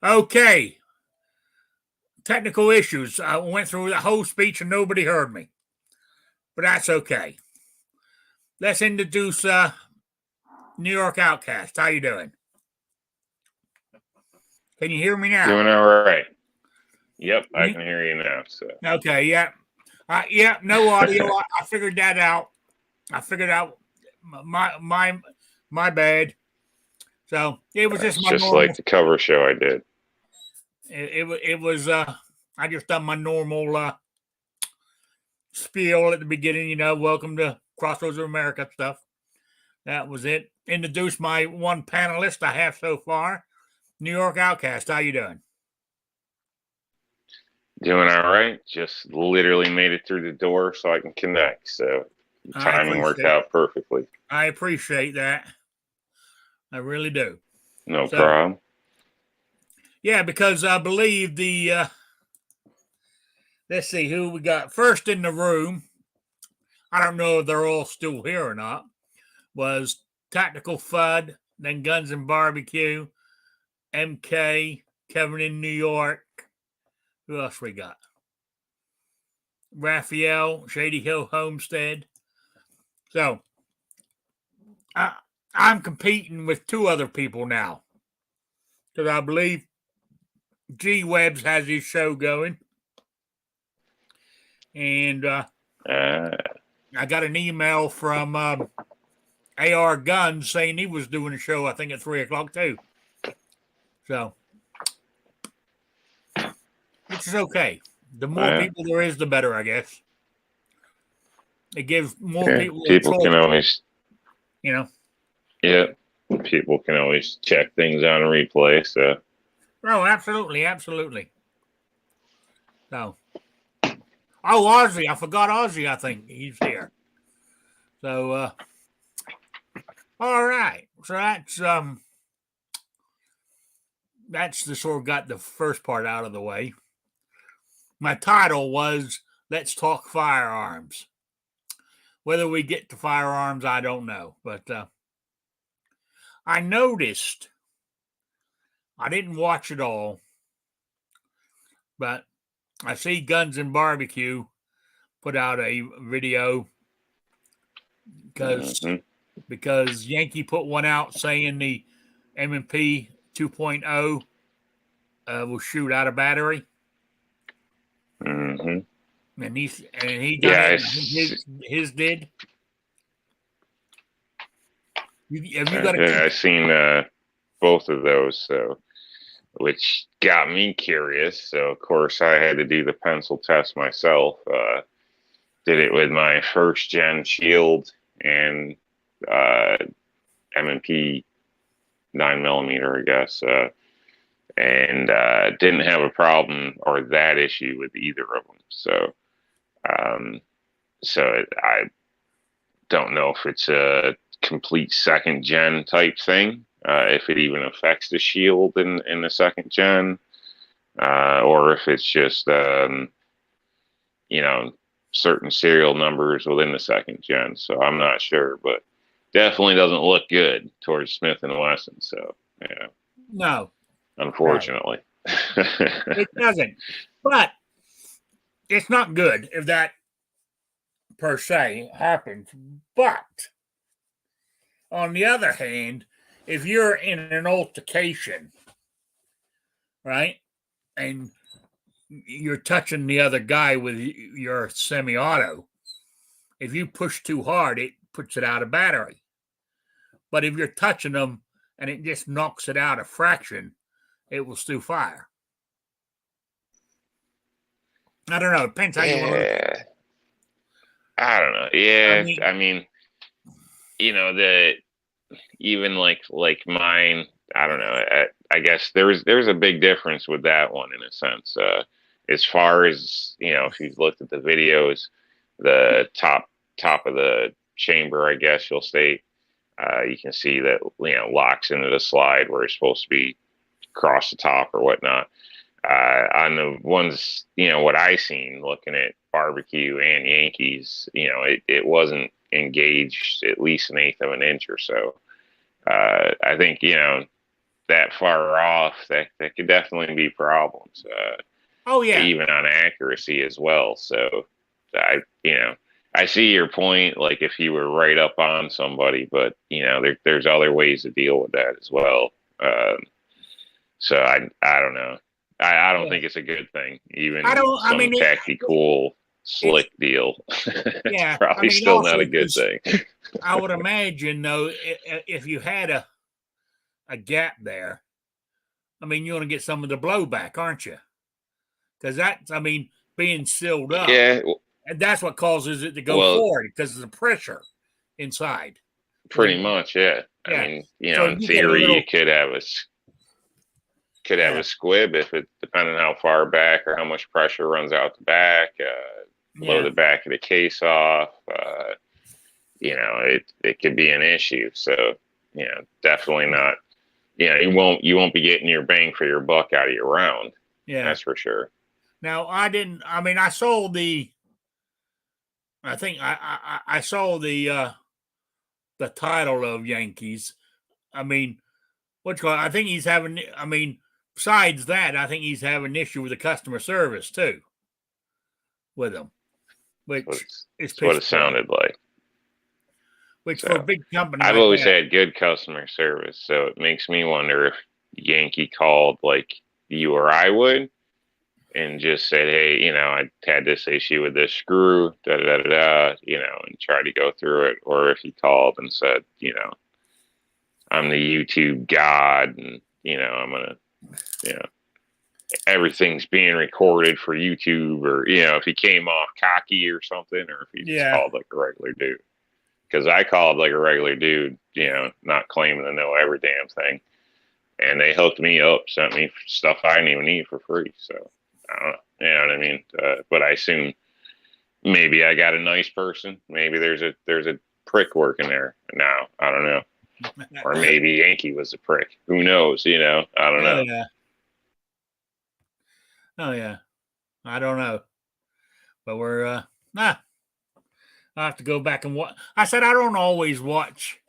Okay, technical issues. I went through the whole speech and nobody heard me, but that's okay. Let's introduce New York Outcast. How you doing? Can you hear me now? Doing all right. Yep, I You, can hear you now. So okay, yeah, no audio. I figured that out. I figured out my bad. So it was just it's my just like normal. the cover show I did. It was. I just done my normal spiel at the beginning. Welcome to Crossroads of America stuff. That was it. Introduce my one panelist I have so far, New York Outcast. How you doing? Doing all right. Just literally made it through the door so I can connect. So I timing worked appreciate. out perfectly. I appreciate that. I really do. No So problem. yeah, because I believe the let's see who we got first in the room. I don't know if they're all still here or not. Was Tactical Fud, then Guns and Barbecue, MK, Kevin in New York. Who else we got? Raphael, Shady Hill Homestead. So I, I'm competing with two other people now because I believe G Webs has his show going, and Uh, I got an email from AR Guns saying he was doing a show. I think at 3 o'clock too. So, which is okay. The more yeah, people there is, the better, I guess. It gives more yeah. people a People choice. can always, You know. yeah. People can always check things on replay. So Oh, absolutely, absolutely. So, oh, Ozzy, I forgot Ozzy. I think he's here. So, all right. So that's the sort of got the first part out of the way. My title was "Let's Talk Firearms." Whether we get to firearms, I don't know, but I noticed. I didn't watch it all, but I see Guns and Barbecue put out a video because mhm, because Yankee put one out saying the M&P 2.0 will shoot out a battery, mhm. and he done Yeah, it. And his did. Have you got a I've seen both of those. So which got me curious. So of course I had to do the pencil test myself. Did it with my first gen Shield and uh, M&P 9mm, I guess, and didn't have a problem or that issue with either of them. Um, I don't know if it's a complete second gen type thing, if it even affects the Shield in the second gen, or if it's just you know, certain serial numbers within the second gen. So I'm not sure, but definitely doesn't look good towards Smith and Wesson. So yeah, no, no, unfortunately. it doesn't. But it's not good if that per se happens. But on the other hand, if you're in an altercation, right, and you're touching the other guy with your semi-auto, if you push too hard, it puts it out of battery. But if you're touching them and it just knocks it out a fraction, it will still fire. I don't know. It depends how you want to look at it. Yeah, I don't know. I Yeah, mean, I mean, the even like mine. I don't know. I guess there's a big difference with that one in a sense. As far as if you've looked at the videos, the top of the chamber, I guess you'll state, you can see that locks into the slide where it's supposed to be across the top or whatnot. On the ones, what I seen looking at barbecue and Yankees, it wasn't engaged at least an eighth of an inch or so. I think, that far off, that could definitely be problems. Oh yeah, Even on accuracy as well. So I see your point. Like if you were right up on somebody, but there's other ways to deal with that as well. So I don't know. I don't yeah. think it's a good thing. I Even don't. I some mean, tactical it's slick deal, it's yeah. I probably mean, still not also a good because thing. I would imagine though, if you had a gap there, I mean, you want to get some of the blowback, aren't you? Because that's, I mean, being sealed up, Yeah, and that's what causes it to go well, forward because of the pressure inside. pretty When much, yeah. I yeah, mean, so in you get a theory, you little could have yeah, a squib if it depending on how far back or how much pressure runs out the back, blow yeah, the back of the case off. It could be an issue. So definitely not. You won't be getting your bang for your buck out of your round. yeah. That's for sure. Now I didn't. I mean, I saw the. I think I saw the title of Yankees. I mean, what's going? I think he's having. I mean, besides that, I think he's having an issue with the customer service too with him, which is That's what piss it poor. sounded like. Which for a So big company I've like always that, had good customer service. So it makes me wonder if Yankee called like you or I would and just said, hey, I had this issue with this screw, da da da da, and tried to go through it, or if he called and said, I'm the YouTube god, and I'm gonna, you know, everything's being recorded for YouTube, or if he came off cocky or something, or if he just yeah, called like a regular dude. Because I called like a regular dude, not claiming to know every damn thing, and they hooked me up, sent me stuff I didn't even need for free. So I don't know. You know what I mean? But I assume maybe I got a nice person. Maybe there's a prick working there now. I don't know. Or maybe Yankee was a prick. Who knows? I don't oh know. yeah, oh yeah. I don't know, but we're nah. I have to go back and watch. I said I don't always watch.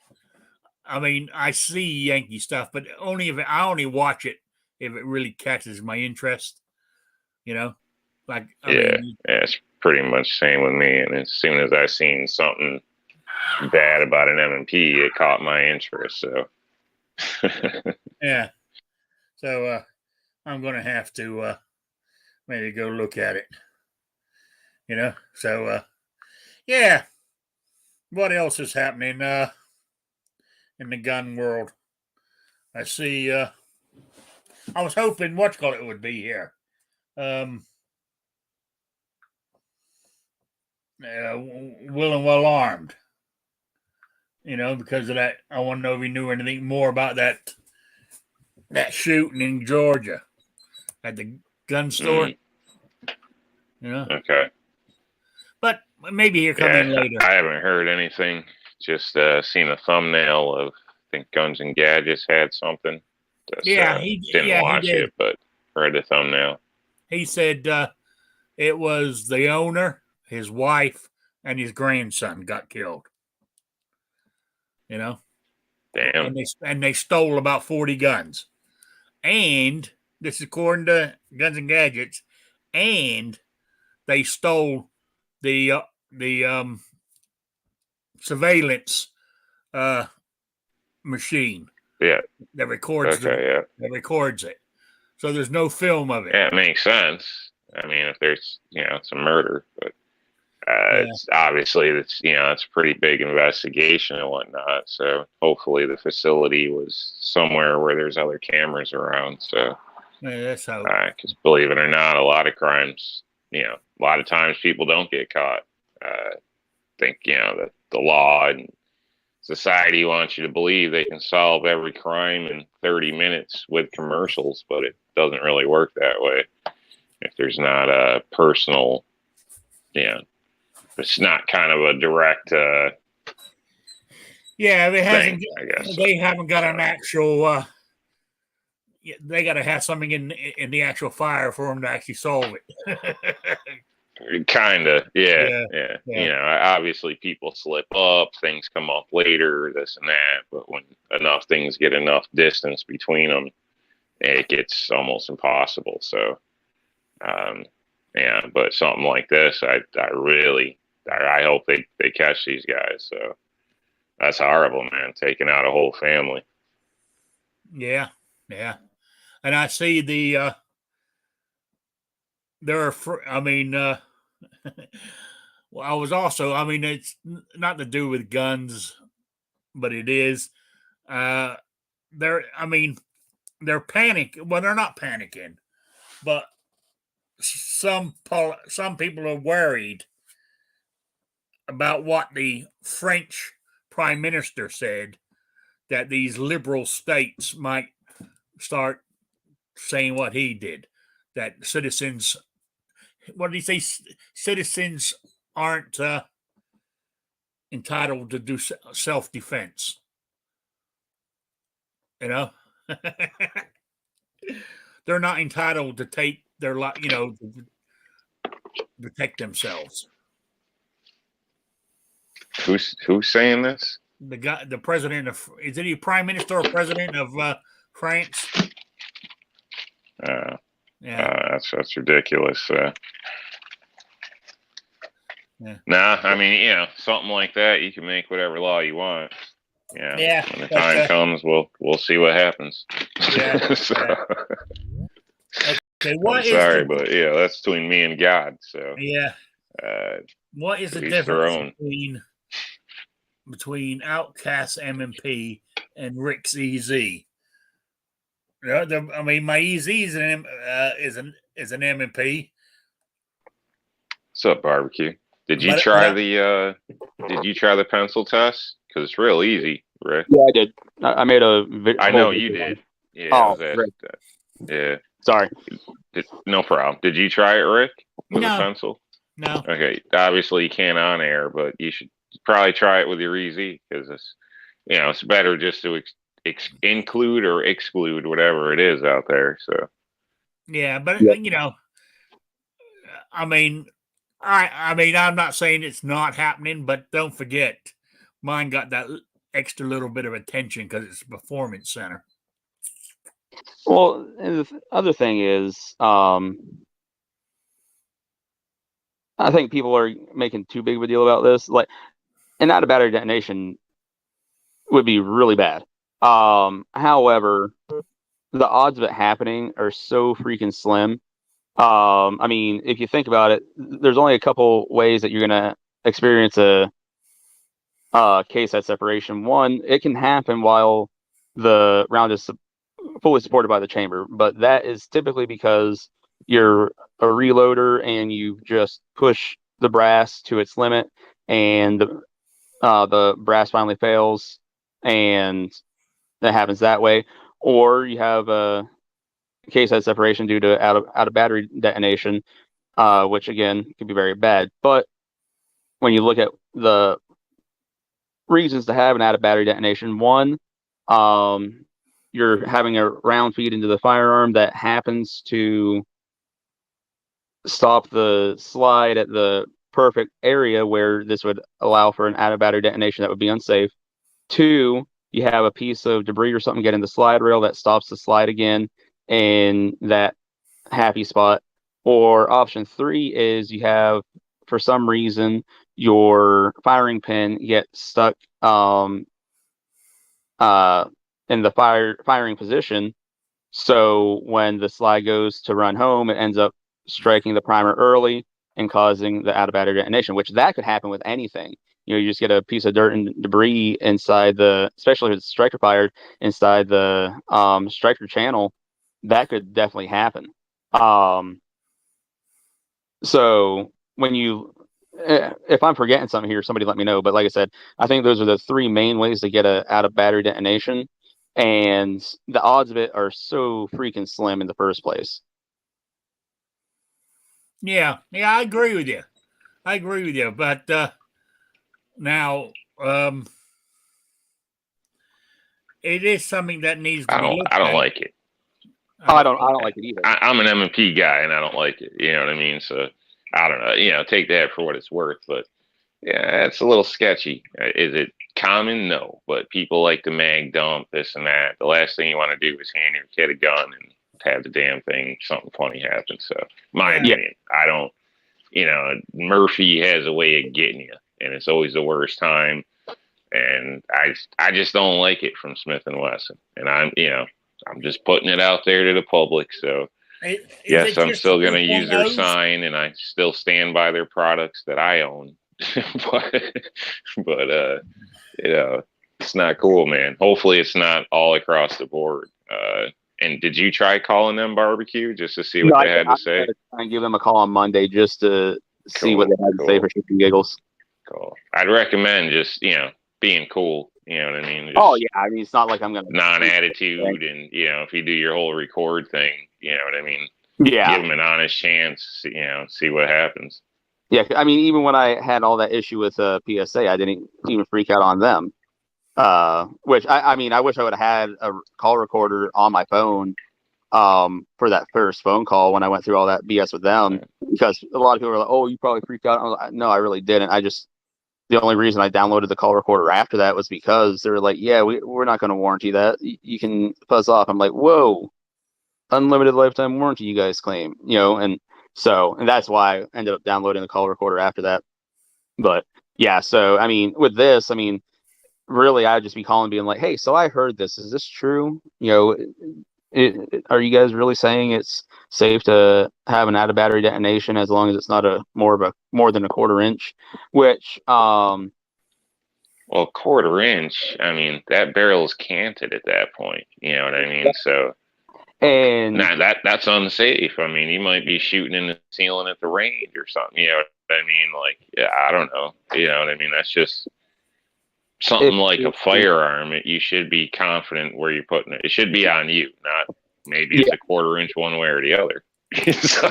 I mean, I see Yankee stuff, but only if I only watch it if it really catches my interest. You know, like I Yeah, mean, yeah, it's pretty much same with me. And as soon as I seen something bad about an M&P, it caught my interest. So yeah. So I'm gonna have to maybe go look at it. So yeah. What else is happening in the gun world? I see. I was hoping it would be here. Um, Will and Well Armed. Because of that, I want to know if he knew anything more about that shooting in Georgia at the gun store. okay. But maybe he'll come in Yeah, later. I haven't heard anything. Just seen a thumbnail of, I think Guns and Gadgets had something. Just Yeah, didn't he watch did. it, but read the thumbnail. He said it was the owner, his wife, and his grandson got killed. You know, Damn. and they stole about 40 guns. And this is according to Guns and Gadgets. And they stole the surveillance uh, machine Yeah. that records Okay. Yeah. it. So there's no film of it. Yeah, it makes sense. I mean, if there's, it's a murder, but Yeah, it's obviously it's a pretty big investigation and whatnot. So hopefully the facility was somewhere where there's other cameras around. So, yeah, that's how. because believe it or not, a lot of crimes, a lot of times people don't get caught. Think that the law and society wants you to believe they can solve every crime in 30 minutes with commercials, but it doesn't really work that way. If there's not a personal, it's not kind of a direct Yeah, it thing, hasn't. I guess. They haven't got So, an actual. They got to have something in the actual fire for them to actually solve it. Kinda, yeah, Yeah, yeah. yeah, You know, obviously people slip up, things come up later, this and that. But when enough things get enough distance between them, it gets almost impossible. So, um, yeah. But something like this, I hope they catch these guys. So that's horrible, man. Taking out a whole family. yeah, yeah. And I see there are. I mean, well, I was also. I mean, it's not to do with guns, but it is. Uh, they're. I mean, they're panic. Well, they're not panicking, but some people are worried about what the French prime minister said, that these liberal states might start saying what he did, that citizens, what did he say? Citizens aren't entitled to do self defense. You know, they're not entitled to take their life. To protect themselves. Who's saying this? The president of, is it a prime minister or president of France? Uh, Yeah, that's ridiculous. yeah, Nah, I mean, something like that, you can make whatever law you want. Yeah, yeah. when the But time comes, we'll see what happens. yeah, So, yeah. Okay, I'm what is sorry, the but that's between me and God. So, yeah? uh, What is the to each their difference own. between Outcast MMP and Rick's EZ? I mean, my EZ is an MMP, What's up, barbecue? Did you but try the pencil test? Because it's real easy, Rick. Yeah, I did. I made a I whole know you video on did. it. Yeah, I Oh, was great. asked that. Yeah, Sorry. no problem. Did you try it, Rick, with a no, pencil? no. Okay, obviously you can't on air, but you should probably try it with your EZ because it's better just to include or exclude whatever it is out there. So Yeah, but Yep. I mean, I mean, I'm not saying it's not happening, but don't forget, mine got that extra little bit of attention because it's a performance center. Well, and the other thing is, I think people are making too big of a deal about this. Like, an out of battery detonation would be really bad. However, the odds of it happening are so freaking slim. I mean, if you think about it, there's only a couple ways that you're gonna experience a case at separation. One, it can happen while the round is fully supported by the chamber, but that is typically because you're a reloader and you just push the brass to its limit, and the brass finally fails, and that happens that way. Or you have a case at separation due to out of battery detonation, which again can be very bad. But when you look at the reasons to have an out of battery detonation, one, you're having a round feed into the firearm that happens to stop the slide at the perfect area where this would allow for an out of battery detonation that would be unsafe. Two, you have a piece of debris or something get in the slide rail that stops the slide again in that happy spot. Or option three is you have, for some reason, your firing pin gets stuck uh, in the firing position. So when the slide goes to run home, it ends up striking the primer early and causing the out of battery detonation, which that could happen with anything. You just get a piece of dirt and debris inside especially if it's striker fired, inside the striker channel. That could definitely happen. So if I'm forgetting something here, somebody let me know. But like I said, I think those are the three main ways to get a out of battery detonation, and the odds of it are so freaking slim in the first place. Yeah, I agree with you. But now, it is something that needs to be looked I don't at. like it. I don't like it either. I'm an M&P guy, and I don't like it. You know what I mean? So I don't know, take that for what it's worth. But yeah, it's a little sketchy. Is it common? No, but people like to mag dump this and that. The last thing you want to do is hand your kid a gun and have the damn thing, something funny happen. So, my Yeah. opinion, I don't, Murphy has a way of getting you, and it's always the worst time. And I just don't like it from Smith and Wesson. And I'm just putting it out there to the public. So, Is yes, it I'm just the still going to use their 2.0s? sign, and I still stand by their products that I own. but it's not cool, man. Hopefully, it's not all across the board. And did you try calling them barbecue just to see what No, they had to say? I'm gonna try and give them a call on Monday just to see what Cool, they had to say for shits and giggles. Cool. I'd recommend just being cool. You know what I mean? Just Oh yeah, I mean it's not like I'm gonna non-attitude, and if you do your whole record thing, you know what I mean. Yeah, Give them an honest chance. See what happens. yeah. I mean, even when I had all that issue with PSA, I didn't even freak out on them. Which I mean, I wish I would have had a call recorder on my phone for that first phone call when I went through all that BS with them, because a lot of people were like, "Oh, you probably freaked out." I was like, no, I really didn't. The only reason I downloaded the call recorder after that was because they were like, "Yeah, we're not going to warranty that. You can fuzz off." I'm like, "Whoa, unlimited lifetime warranty, you guys claim?" And that's why I ended up downloading the call recorder after that. But yeah, so I mean, with this, I mean, really, I'd just be calling, being like, "Hey, so I heard this. Is this true? Are you guys really saying it's safe to have an out of battery detonation as long as it's not more than a quarter inch?" Which Well, quarter inch. I mean, that barrel's canted at that point. You know what I mean? So, and nah, that's unsafe. I mean, you might be shooting in the ceiling at the range or something. You know what I mean? Like, yeah, I don't know. You know what I mean? That's just something like a firearm. You should be confident where you're putting it. It should be on you, not maybe it's a quarter inch one way or the other. So,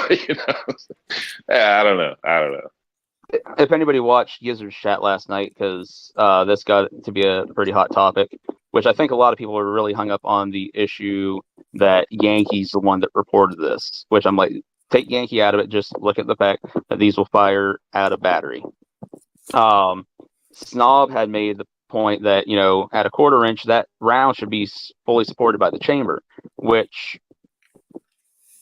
I don't know. If anybody watched Gizzard's chat last night, because this got to be a pretty hot topic, which I think a lot of people are really hung up on the issue that Yankee's the one that reported this, which I'm like, take Yankee out of it. Just look at the fact that these will fire out of battery. Snob had made the point that, at a quarter inch, that round should be fully supported by the chamber, which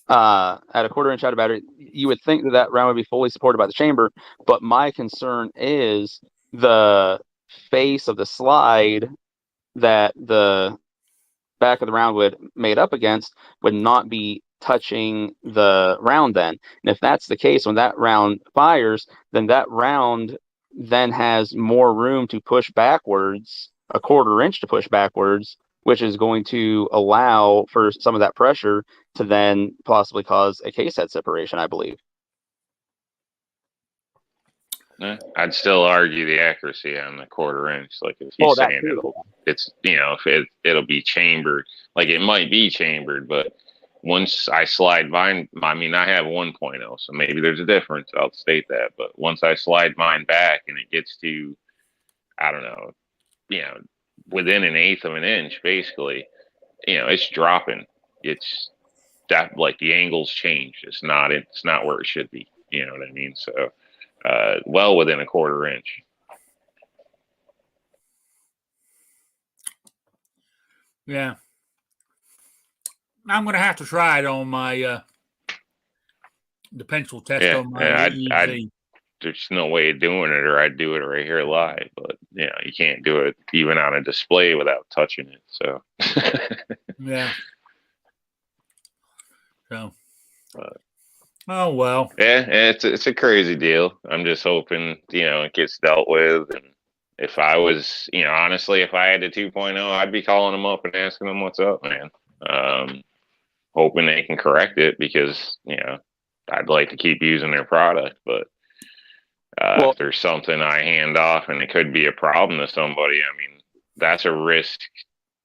at a quarter inch out of battery, you would think that round would be fully supported by the chamber. But my concern is the face of the slide that the back of the round would made up against would not be touching the round then. And if that's the case, when that round fires, then that round then has more room to push backwards, a quarter inch to push backwards, which is going to allow for some of that pressure to then possibly cause a case head separation, I believe. I'd still argue the accuracy on the quarter inch. Like if you're saying it'll be chambered, like it might be chambered, but once I slide mine, I mean, I have 1.0, so maybe there's a difference. I'll state that. But once I slide mine back and it gets to, I don't know, within an eighth of an inch, basically, it's dropping. It's that, like, the angle's changed. It's not where it should be. You know what I mean? So, well within a quarter inch. Yeah. I'm going to have to try it on my the pencil test on my EZ. There's no way of doing it, or I'd do it right here live. But you can't do it even on a display without touching it. So yeah. So. Oh well. Yeah, it's a crazy deal. I'm just hoping it gets dealt with. And if I was, honestly, if I had the 2.0, I'd be calling them up and asking them what's up, man. Hoping they can correct it, because I'd like to keep using their product. But if there's something I hand off and it could be a problem to somebody, I mean, that's a risk.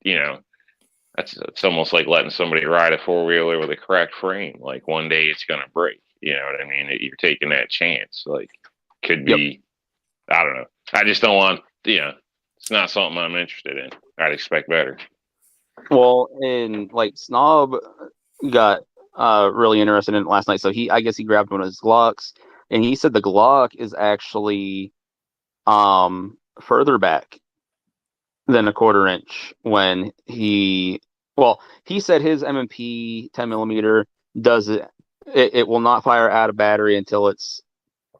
It's almost like letting somebody ride a four-wheeler with a cracked frame. Like, one day it's going to break. You know what I mean? You're taking that chance. Like, could be, I don't know. I just don't want, it's not something I'm interested in. I'd expect better. Well, and like Snob got really interested in it last night. So I guess he grabbed one of his Glocks, and he said the Glock is actually further back than a quarter inch when he said his M&P 10 millimeter does it will not fire out of battery until it's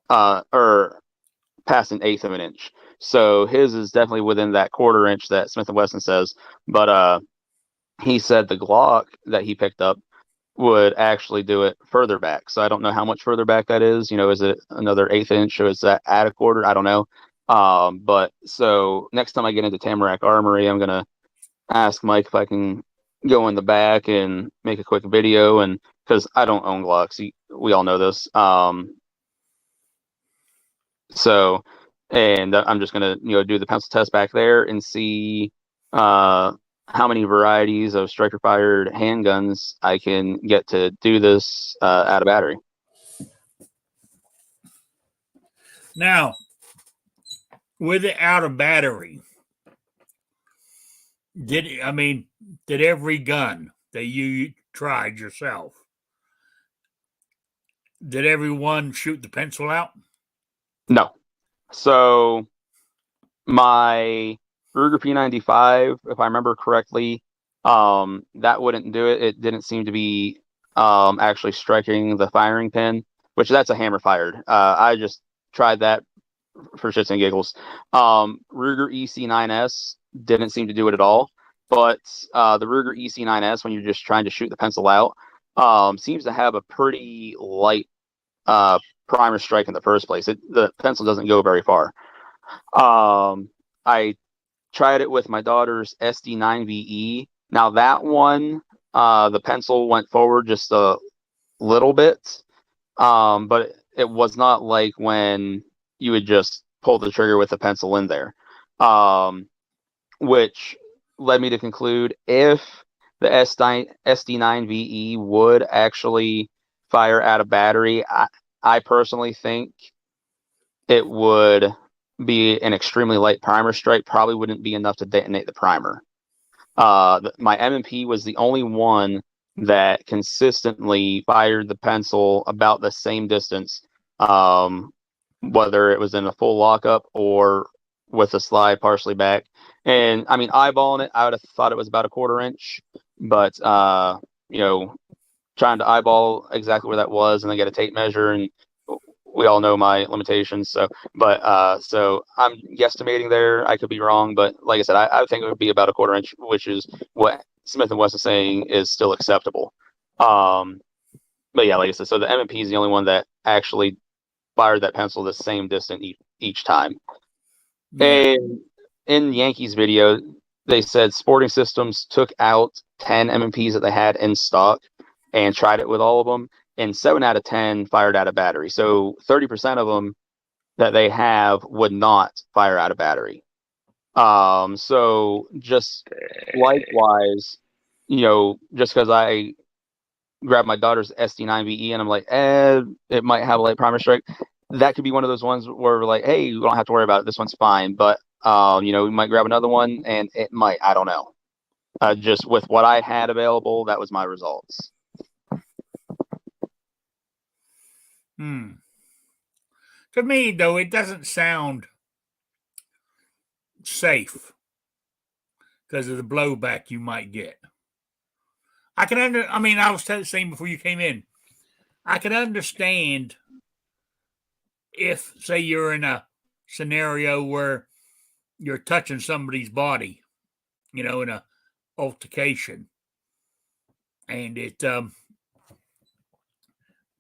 or past an eighth of an inch. So his is definitely within that quarter inch that Smith & Wesson says. But he said the Glock that he picked up would actually do it further back. So I don't know how much further back that is. Is it another eighth inch or is that at a quarter? I don't know. But so next time I get into Tamarack Armory, I'm gonna ask Mike if I can go in the back and make a quick video, and because I don't own Glocks, we all know this. So, and I'm just gonna do the pencil test back there and see how many varieties of striker fired handguns I can get to do this out of battery. Now, with it out of battery, did every gun that you tried yourself, did everyone shoot the pencil out? No. So my Ruger P95, if I remember correctly, that wouldn't do it. It didn't seem to be actually striking the firing pin, which that's a hammer fired. I just tried that for shits and giggles. Ruger EC9S didn't seem to do it at all, but the Ruger EC9S, when you're just trying to shoot the pencil out, seems to have a pretty light primer strike in the first place. The pencil doesn't go very far. I tried it with my daughter's SD9VE. Now that one, the pencil went forward just a little bit, but it was not like when you would just pull the trigger with the pencil in there, which led me to conclude if the SD9VE would actually fire out of battery, I personally think it would be an extremely light primer strike, probably wouldn't be enough to detonate the primer. My M&P was the only one that consistently fired the pencil about the same distance, whether it was in a full lockup or with a slide partially back. And I mean, eyeballing it, I would have thought it was about a quarter inch, but trying to eyeball exactly where that was and then get a tape measure, and we all know my limitations. So I'm guesstimating there. I could be wrong, but like I said, I think it would be about a quarter inch, which is what Smith & Wesson is saying is still acceptable. But yeah, like I said, so the M&P is the only one that actually fired that pencil the same distance each time. Yeah. And in Yankees video, they said Sporting Systems took out 10 M&Ps that they had in stock and tried it with all of them, and 7 out of 10 fired out of battery. So 30% of them that they have would not fire out of battery. So just likewise, just because I grabbed my daughter's SD9VE and I'm like, it might have a light primer strike, that could be one of those ones where we're like, hey, we don't have to worry about it. This one's fine. But, we might grab another one and it might, I don't know. Just with what I had available, that was my results. To me, though, it doesn't sound safe because of the blowback you might get. I was saying before you came in, I can understand if, say, you're in a scenario where you're touching somebody's body, in a altercation, and it,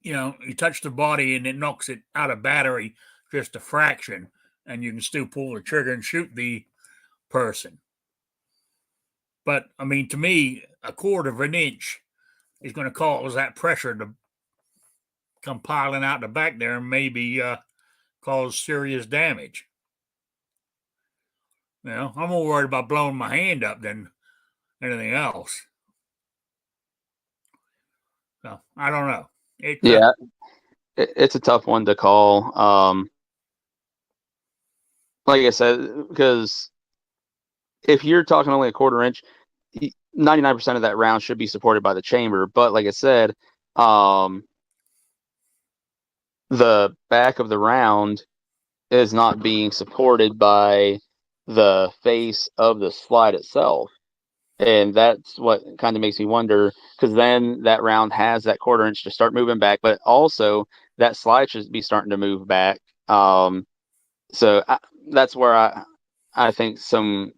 you touch the body and it knocks it out of battery just a fraction, and you can still pull the trigger and shoot the person. But, to me, a quarter of an inch is going to cause that pressure to come piling out the back there and maybe cause serious damage. I'm more worried about blowing my hand up than anything else. So, I don't know. It's a tough one to call. Like I said, because if you're talking only a quarter inch, 99% of that round should be supported by the chamber. But like I said, the back of the round is not being supported by the face of the slide itself. And that's what kind of makes me wonder, because then that round has that quarter inch to start moving back, but also that slide should be starting to move back. That's where I think some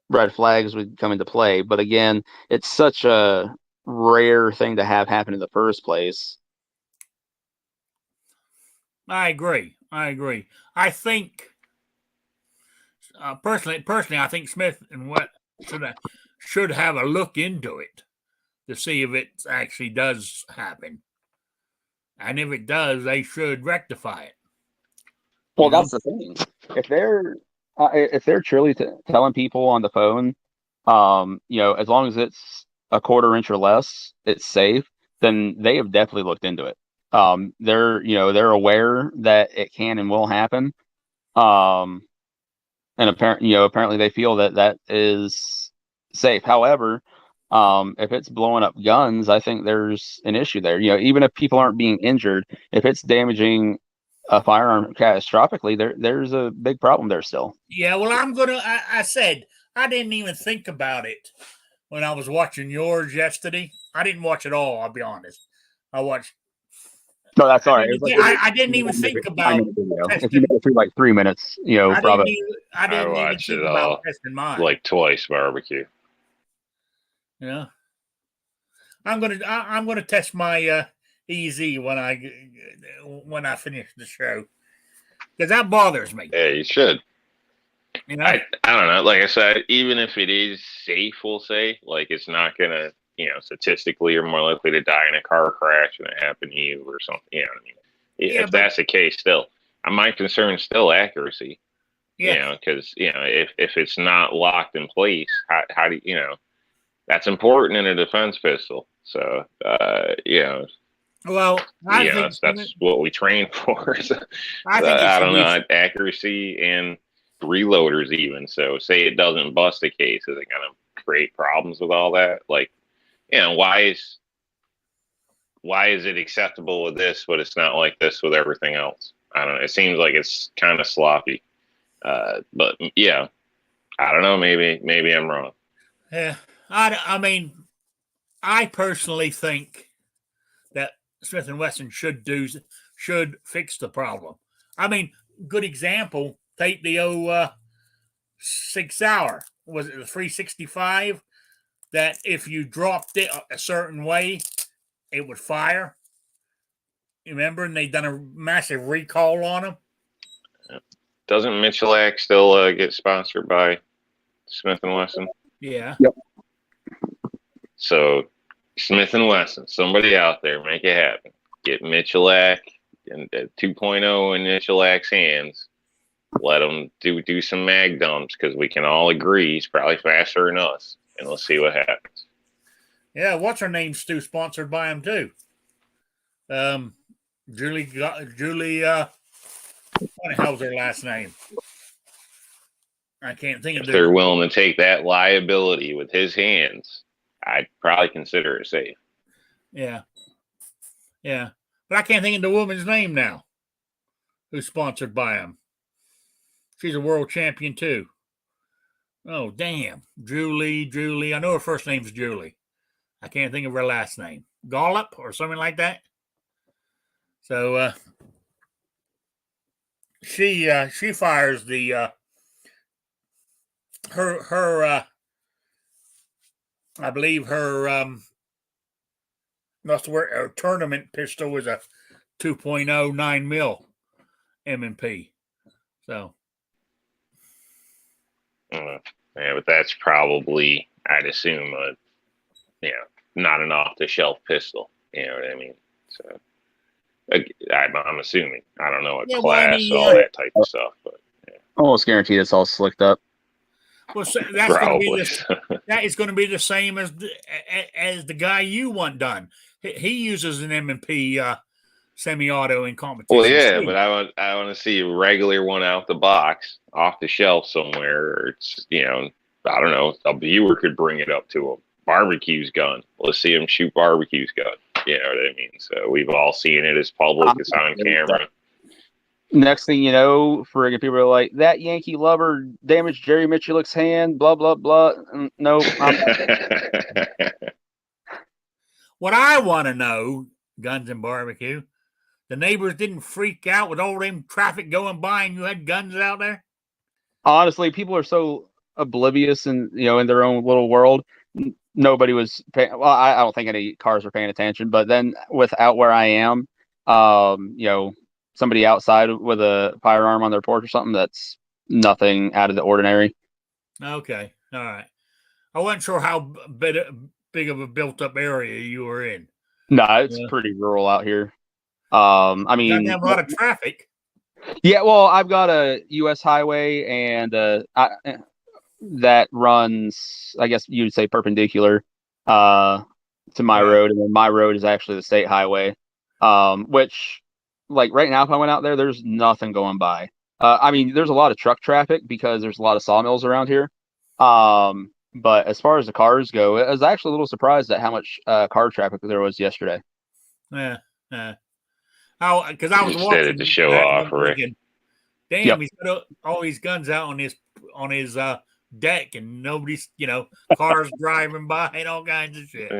red flags would come into play. But again, it's such a rare thing to have happen in the first place. I agree. I think personally, I think Smith and what should have a look into it to see if it actually does happen, and if it does, they should rectify it. Well, that's the thing. If they're truly telling people on the phone, as long as it's a quarter inch or less, it's safe, then they have definitely looked into it. They're aware that it can and will happen. And apparently they feel that is safe. However, if it's blowing up guns, I think there's an issue there. Even if people aren't being injured, if it's damaging a firearm catastrophically, there's a big problem there still. Yeah, well, I said I didn't even think about it when I was watching yours yesterday. I didn't watch it all, I'll be honest. I watched. No, that's all right. I didn't even think about if you make it through like 3 minutes, probably. I didn't even think about testing mine. Like twice barbecue. Yeah. I'm gonna test my EZ when I finish the show, because that bothers me. Yeah, you should. I don't know. Like I said, even if it is safe, we'll say, like, it's not gonna, statistically, you're more likely to die in a car crash than it happened to you or something. You know what I mean? If that's the case, still, my concern is still accuracy. Yeah. Because if it's not locked in place, how do that's important in a defense pistol. So well, that's what we train for. So, I don't know, accuracy and reloaders even. So say it doesn't bust a case, is it going to create problems with all that? Like, why is it acceptable with this, but it's not like this with everything else? I don't know. It seems like it's kind of sloppy. But yeah, I don't know. Maybe I'm wrong. Yeah, I mean, I personally think that Smith & Wesson should fix the problem. I mean, good example, take the 6 Hour. Was it the 365? That if you dropped it a certain way, it would fire. You remember? And they done a massive recall on them. Doesn't Michelak still get sponsored by Smith & Wesson? Yeah. Yep. So Smith & Wesson, somebody out there, make it happen. Get Michelak and 2.0 in Michelak's hands. Let him do some mag dumps, because we can all agree he's probably faster than us. And let's see what happens. Yeah, what's her name? Stu sponsored by him too. Julie. What the hell's her last name? I can't think of it. If they're willing to take that liability with his hands, I'd probably consider it safe. Yeah. But I can't think of the woman's name now who's sponsored by him. She's a world champion too. Oh, damn. Julie. I know her first name's Julie. I can't think of her last name. Gollop or something like that. So she fires the her I believe her her tournament pistol was a 2.0 9 mil M&P. So yeah, but that's probably, I'd assume, not an off-the-shelf pistol. You know what I mean? So I'm assuming. I don't know what class, all that type of stuff, but almost guaranteed it's all slicked up. Well, so that's that is going to be the same as the guy you want done. He uses an M&P semi-auto in competition. Well, yeah, too. But I want to see a regular one out the box, off the shelf somewhere. Or it's I don't know. A viewer could bring it up to him. Barbecue's gun. Let's see him shoot Barbecue's gun. You know what I mean? So we've all seen it. It's public. It's on camera. Next thing you know, friggin' people are like, that Yankee lover damaged Jerry Michulik's hand, blah, blah, blah. Nope. What I want to know, Guns and Barbecue, the neighbors didn't freak out with all them traffic going by and you had guns out there? Honestly, people are so oblivious and, in their own little world. Nobody was paying. Well, I don't think any cars were paying attention. But then, without where I am, somebody outside with a firearm on their porch or something, that's nothing out of the ordinary. Okay, all right. I wasn't sure how big of a built-up area you were in. No, it's pretty rural out here. I mean, got a lot of traffic. Yeah, well, I've got a U.S. highway, and that runs, I guess you'd say, perpendicular to my road, and then my road is actually the state highway, which, like right now, if I went out there, there's nothing going by. I mean, there's a lot of truck traffic because there's a lot of sawmills around here. But as far as the cars go, I was actually a little surprised at how much car traffic there was yesterday. Yeah. Because I was watching to show off, right? Damn, he's got all these guns out on his deck, and nobody's, cars driving by and all kinds of shit.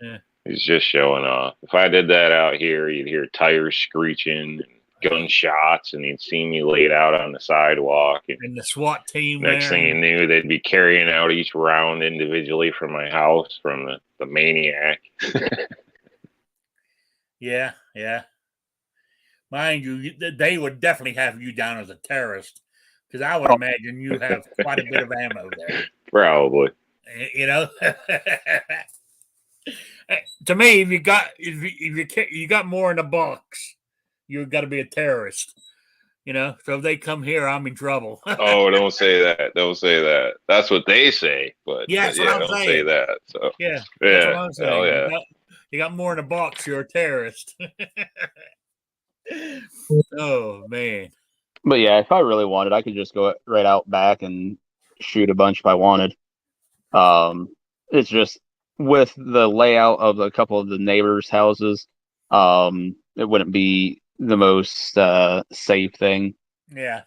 Yeah. He's just showing off. If I did that out here, you'd hear tires screeching and gunshots, and you'd see me laid out on the sidewalk. And the SWAT team. Next thing you knew, they'd be carrying out each round individually from my house from the maniac. Yeah. Mind you, they would definitely have you down as a terrorist, because I would imagine you have quite a bit of ammo there. Probably. To me, if you got more in the box, you've got to be a terrorist. So if they come here, I'm in trouble. Oh, don't say that. Don't say that. That's what they say. But yes, don't say that. So that's what I'm saying. Hell yeah. You got more in the box, you're a terrorist. Oh man. But yeah, if I really wanted, I could just go right out back and shoot a bunch if I wanted. It's just with the layout of a couple of the neighbors' houses, it wouldn't be the most safe thing. Yeah.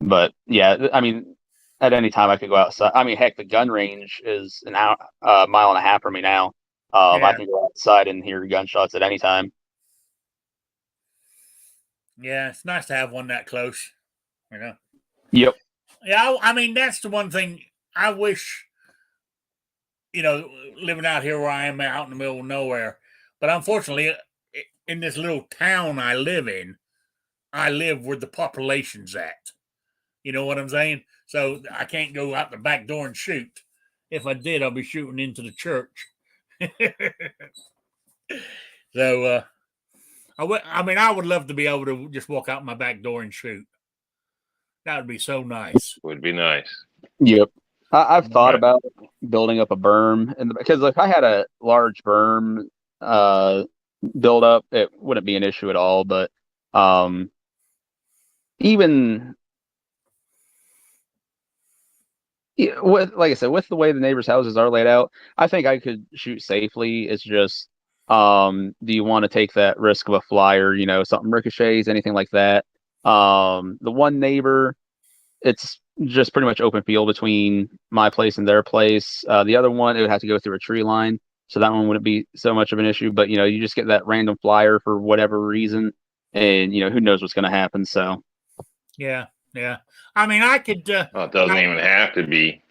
But yeah, I mean, at any time I could go outside. I mean, heck, the gun range is an hour, mile and a half from me now. I can go outside and hear gunshots at any time. Yeah, it's nice to have one that close. Yep. Yeah, I mean, that's the one thing I wish, living out here where I am out in the middle of nowhere. But unfortunately, in this little town I live in, I live where the population's at. You know what I'm saying? So I can't go out the back door and shoot. If I did, I'll be shooting into the church. So, I would love to be able to just walk out my back door and shoot. That would be so nice. Would be nice. Yep. I've thought about building up a berm, because if I had a large berm build up, it wouldn't be an issue at all. But even with, like I said, with the way the neighbors' houses are laid out, I think I could shoot safely. It's just, do you want to take that risk of a flyer, something ricochets, anything like that? The one neighbor, it's just pretty much open field between my place and their place. The other one, it would have to go through a tree line, so that one wouldn't be so much of an issue. But you just get that random flyer for whatever reason, and who knows what's going to happen. So yeah. I mean, I could. It doesn't even have to be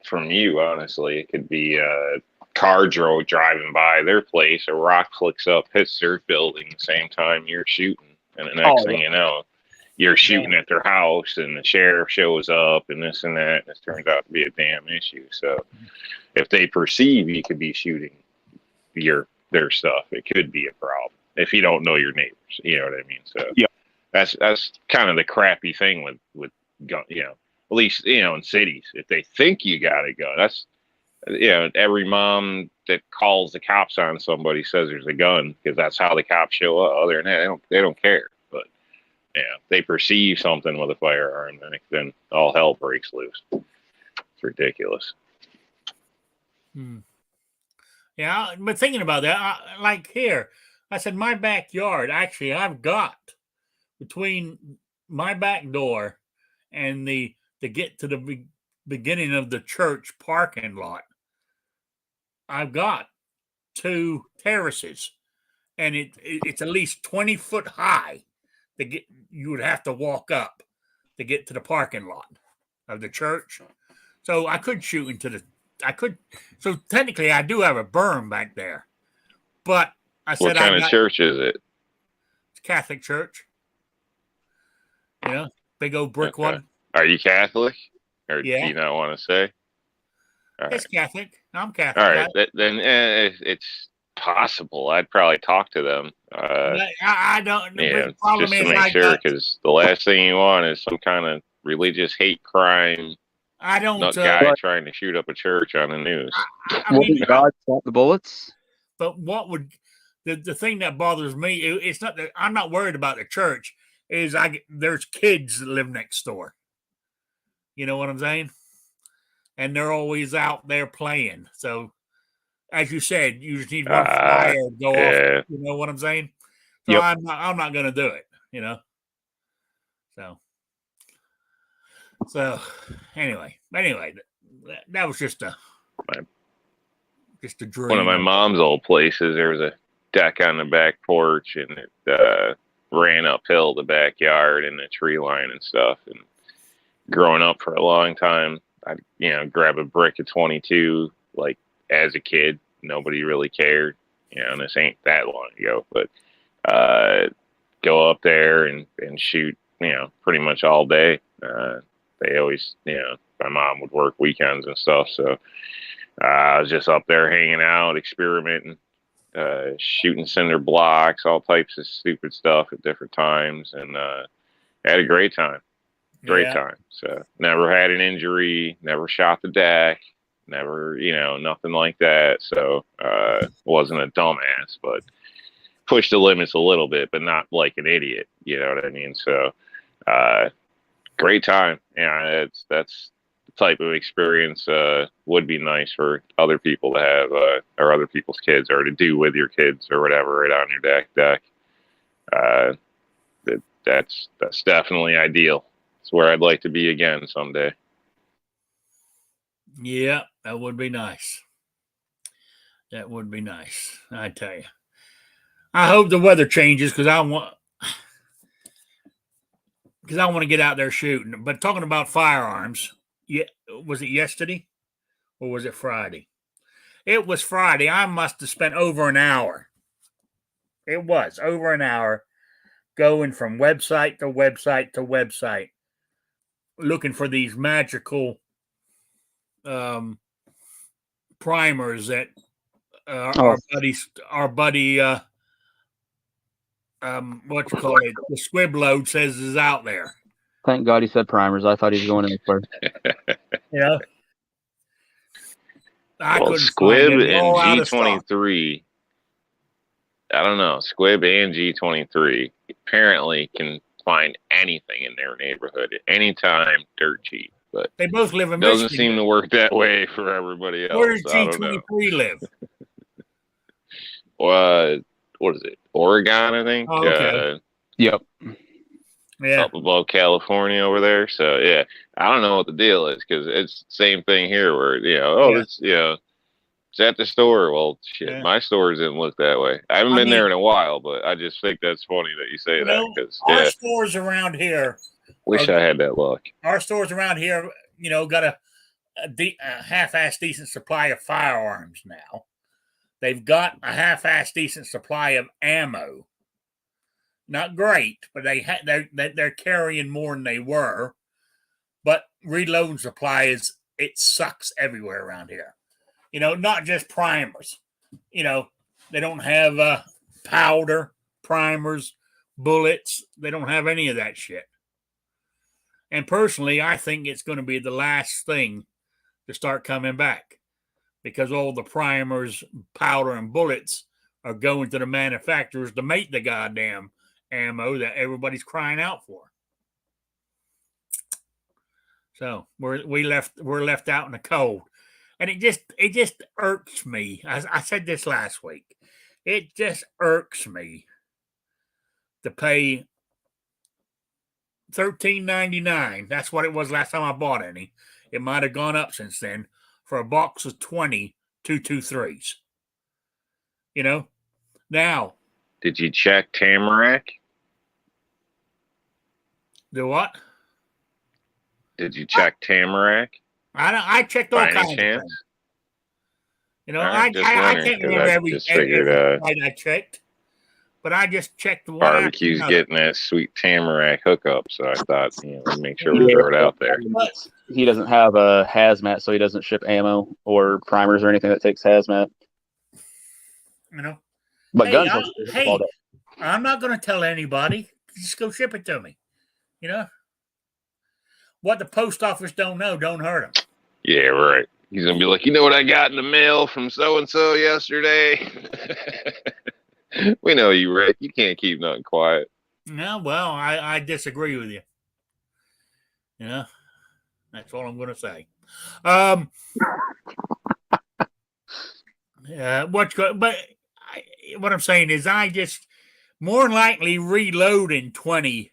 from you, honestly. It could be a car driving by their place. A rock flicks up, hits their building the same time you're shooting, and the next thing you know, you're shooting at their house, and the sheriff shows up, and this and that, and it turns out to be a damn issue. So, if they perceive you could be shooting their stuff, it could be a problem if you don't know your neighbors. You know what I mean? So, yeah. That's kind of the crappy thing with gun, at least, in cities. If they think you got a gun, that's, every mom that calls the cops on somebody says there's a gun, because that's how the cops show up. Other than that, they don't care. But if they perceive something with a firearm, then all hell breaks loose. It's ridiculous. Yeah, but thinking about that, like here, I said my backyard. Actually, I've got between my back door and the to get to the beginning of the church parking lot. I've got two terraces, and it's at least 20 foot high. To get, you would have to walk up to get to the parking lot of the church. So I could shoot into the. I could. So technically, I do have a berm back there, but I What said I kind of got church is it? Catholic church. You know, big old brick Okay. one. Are you Catholic, or do Yeah, you not want to say? All it's right. Catholic. I'm All Catholic. right. Then it's possible. I'd probably talk to them. I don't. But Yeah, the problem just to is, make I sure, got. because the last thing you want is some kind of religious hate crime I don't. nut guy But trying to shoot up a church on the news. I what mean, did God stop the bullets? but what would the thing that bothers me? It's not that I'm not worried about the church. Is there's kids that live next door. You know what I'm saying? And they're always out there playing. So as you said, you just need one Uh, flyer go off. yeah. You know what I'm saying? So Yep. I'm not going to do it. You know. So anyway, that was just a One of dream. my mom's old places, there was a deck on the back porch, and it ran uphill the backyard and the tree line and stuff. And growing up for a long time, I'd grab a brick of 22 like as a kid. Nobody really cared, and this ain't that long ago, but go up there and shoot, pretty much all day. They always, my mom would work weekends and stuff, so I was just up there hanging out, experimenting, shooting cinder blocks, all types of stupid stuff at different times, and had a great time. Great Yeah. time. So never had an injury, never shot the deck, never, nothing like that. So wasn't a dumbass, but pushed the limits a little bit, but not like an idiot. You know what I mean? So great time. Yeah, that's the type of experience would be nice for other people to have, or other people's kids, or to do with your kids or whatever, right on your deck. Uh, that's definitely ideal. It's where I'd like to be again someday. Yeah, that would be nice. That would be nice. I tell you. I hope the weather changes because I want to get out there shooting. But talking about firearms, yeah, was it yesterday or was it Friday? It was Friday. I must have spent over an hour. It was over an hour going from website to website to website, looking for these magical primers that our buddy, what you call it, the squib load says is out there. Thank God he said primers. I thought he was going elsewhere. Yeah. I Well, couldn't Squib find it. and All out of stock. G23, I don't know, Squib and G23 apparently can find anything in their neighborhood at any time, dirt cheap. But They both live in doesn't Michigan. seem to work that way for everybody else. Where does I don't know. G23 live? What is it? Oregon, I think. Oh, okay. Yep. Yeah. Up above California over there. So yeah, I don't know what the deal is, because it's the same thing here where it's at the store. Well, shit, Yeah. my store didn't look that way. I haven't been there in a while, but I just think that's funny that you say that, because our stores around here. Wish I had that luck. Our stores around here, got a half-ass decent supply of firearms now. They've got a half-ass decent supply of ammo. Not great, but they're carrying more than they were. But reloading supply it sucks everywhere around here. Not just primers. They don't have powder, primers, bullets. They don't have any of that shit. And personally, I think it's going to be the last thing to start coming back, because all the primers, powder, and bullets are going to the manufacturers to make the goddamn ammo that everybody's crying out for. So we're left out in the cold. And it just irks me. I said this last week. It just irks me to pay $13.99. That's what it was last time I bought any. It might have gone up since then for a box of 20 223s. You know? Now, Did you check Tamarack? the what? Did you check Tamarack? I checked all By any kinds of chance? things. You know, All right, just I wondering, can't 'cause remember I every just figured site I checked, but I just checked one after barbecue's another. getting that sweet Tamarack hookup, so I thought, let's make sure we throw it out there. He doesn't have a hazmat, so he doesn't ship ammo or primers or anything that takes hazmat. You know, But hey, guns, will ship all day. I'm not going to tell anybody. Just go ship it to me. You know, what the post office don't know don't hurt them. Yeah, right. He's gonna be like, you know what I got in the mail from so and so yesterday? We know you, Rick. You can't keep nothing quiet. No, well, I disagree with you. You know, that's all I'm going to say. What I'm saying is, I just more than likely reloading 20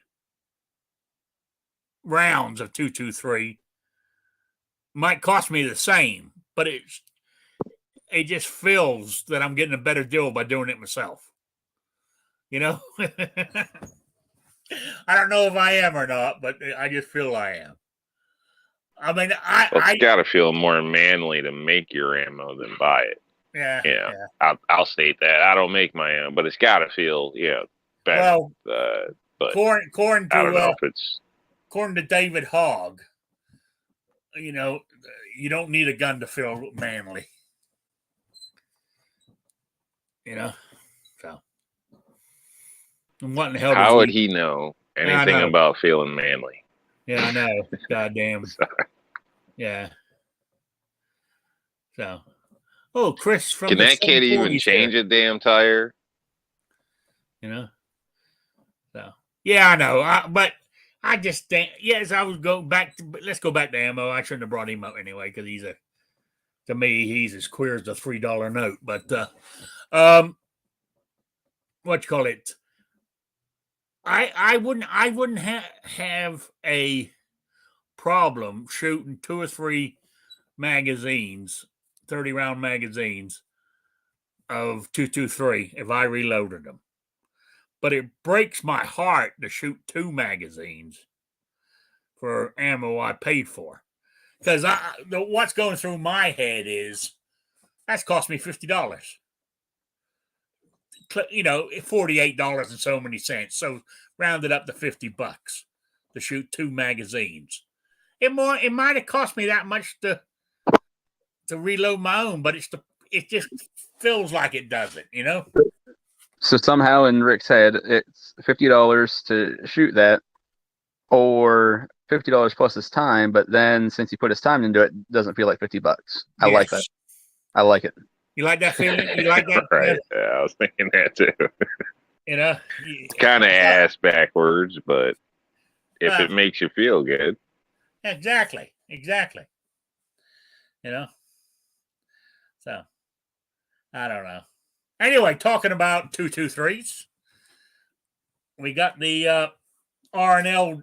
rounds of 223 might cost me the same, but it just feels that I'm getting a better deal by doing it myself. You know, I don't know if I am or not, but I just feel I am. I mean, It's got to feel more manly to make your ammo than buy it. Yeah. I'll state that I don't make my own, but it's got to feel better. Well, but according to I don't know if it's according to David Hogg, you don't need a gun to feel manly. You know, so and what in the hell? How would he know anything about feeling manly? Yeah, I know. Goddamn. Sorry. Yeah. So, Chris from Can that kid even change a damn tire? You know. So yeah, I know. But I just think yes, I would go back. Let's go back to ammo. I shouldn't have brought him up anyway because to me he's as queer as the $3 note. But what you call it? I wouldn't have a problem shooting 2 or 3 magazines, 30-round magazines of 223 if I reloaded them. But it breaks my heart to shoot 2 magazines for ammo I paid for. Because what's going through my head is that's cost me $50. $48 and so many cents. So rounded up to $50 to shoot 2 magazines. It might have cost me that much to reload my own, but it just feels like it doesn't, you know. So somehow in Rick's head, it's $50 to shoot that, or $50 plus his time. But then since he put his time into it, it doesn't feel like $50. I like that. I like it. You like that feeling? You like that? Right. Yeah, I was thinking that too. You know, it's kind of ass backwards, but if it makes you feel good. Exactly. You know. So, I don't know. Anyway, talking about 223s, we got the R&L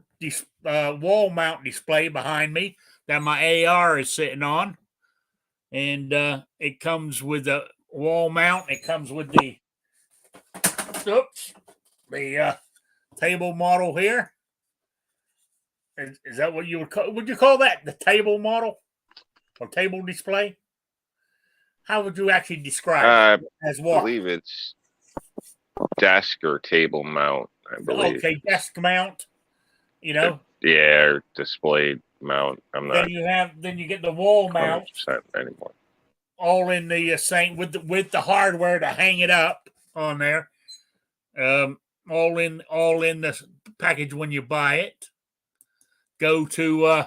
wall mount display behind me that my AR is sitting on. And it comes with a wall mount. It comes with the table model here. Is that what you would you call that? The table model or table display? How would you actually describe it as what? I believe it's desk or table mount, I believe. Okay, desk mount, you know? Or display mount. I'm not. Then you get the wall mount anymore. All in the same with the hardware to hang it up on there. All in the package when you buy it. Go to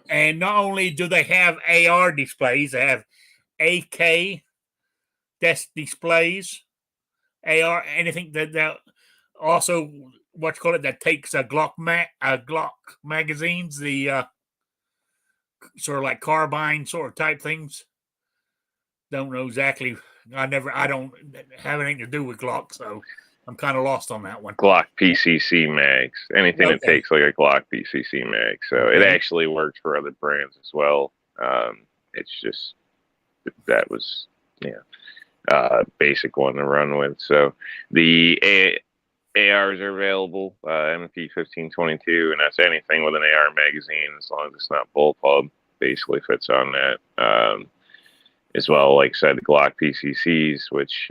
and not only do they have AR displays, they have AK desk displays, AR, anything that also that takes a Glock magazines, the sort of like carbine sort of type things. Don't know exactly. I don't have anything to do with Glock, so I'm kind of lost on that one. Glock PCC mags. Anything that Okay. takes like a Glock PCC mag. So it actually works for other brands as well. It's just that was basic one to run with. So the ARs are available, MP 1522, and that's anything with an AR magazine as long as it's not bullpup. Basically fits on that. As well, like I said, the Glock PCCs, which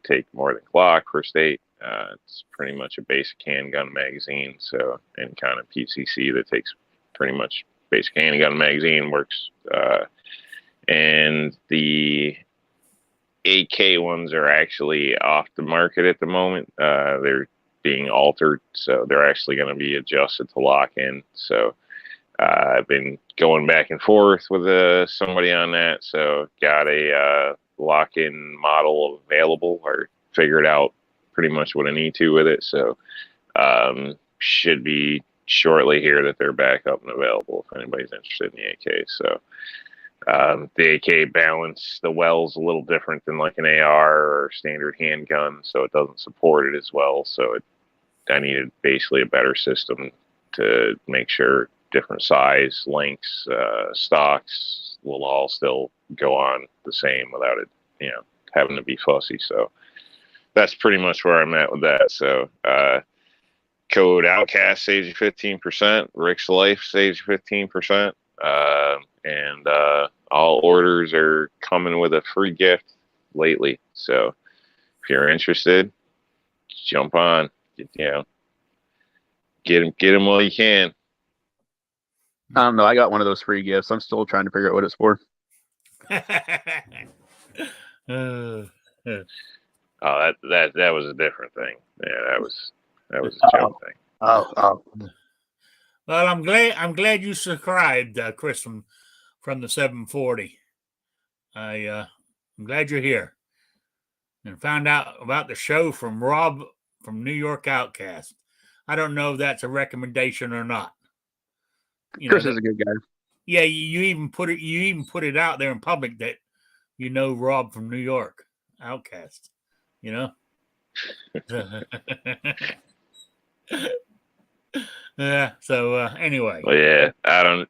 take more than Glock for state. It's pretty much a basic handgun magazine. So, and kind of PCC that takes pretty much basic handgun magazine works. And the AK ones are actually off the market at the moment. They're being altered, so they're actually going to be adjusted to lock in. So, I've been going back and forth with somebody on that, so got a lock-in model available, or figured out pretty much what I need to with it. So should be shortly here that they're back up and available if anybody's interested in the AK. So the AK balance, the well's a little different than like an AR or standard handgun, so it doesn't support it as well. So I needed basically a better system to make sure different size, lengths, stocks will all still go on the same without it, having to be fussy. So that's pretty much where I'm at with that. So code Outcast saves you 15%. Rick's Life saves you 15%. And all orders are coming with a free gift lately. So if you're interested, jump on. Get them while you can. I don't know. I got one of those free gifts. I'm still trying to figure out what it's for. Oh, that was a different thing. Yeah, that was a joke thing. Oh. Well, I'm glad you subscribed, Chris from the 740. I'm glad you're here and found out about the show from Rob from New York Outcast. I don't know if that's a recommendation or not. Chris is a good guy. Yeah, you even put it out there in public that Rob from New York Outcast. Yeah. So anyway. Well, yeah, I don't.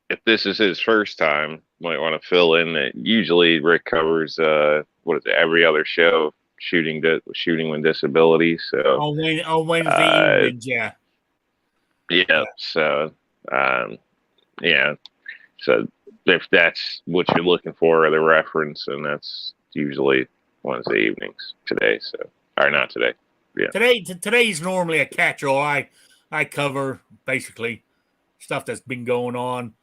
If this is his first time, might want to fill in that usually Rick covers every other show shooting with disabilities. So on Wednesday evenings, yeah. Yeah. So So if that's what you're looking for, the reference, and that's usually Wednesday evenings today. So, or not today. Yeah. Today's normally a catch-all. I cover basically stuff that's been going on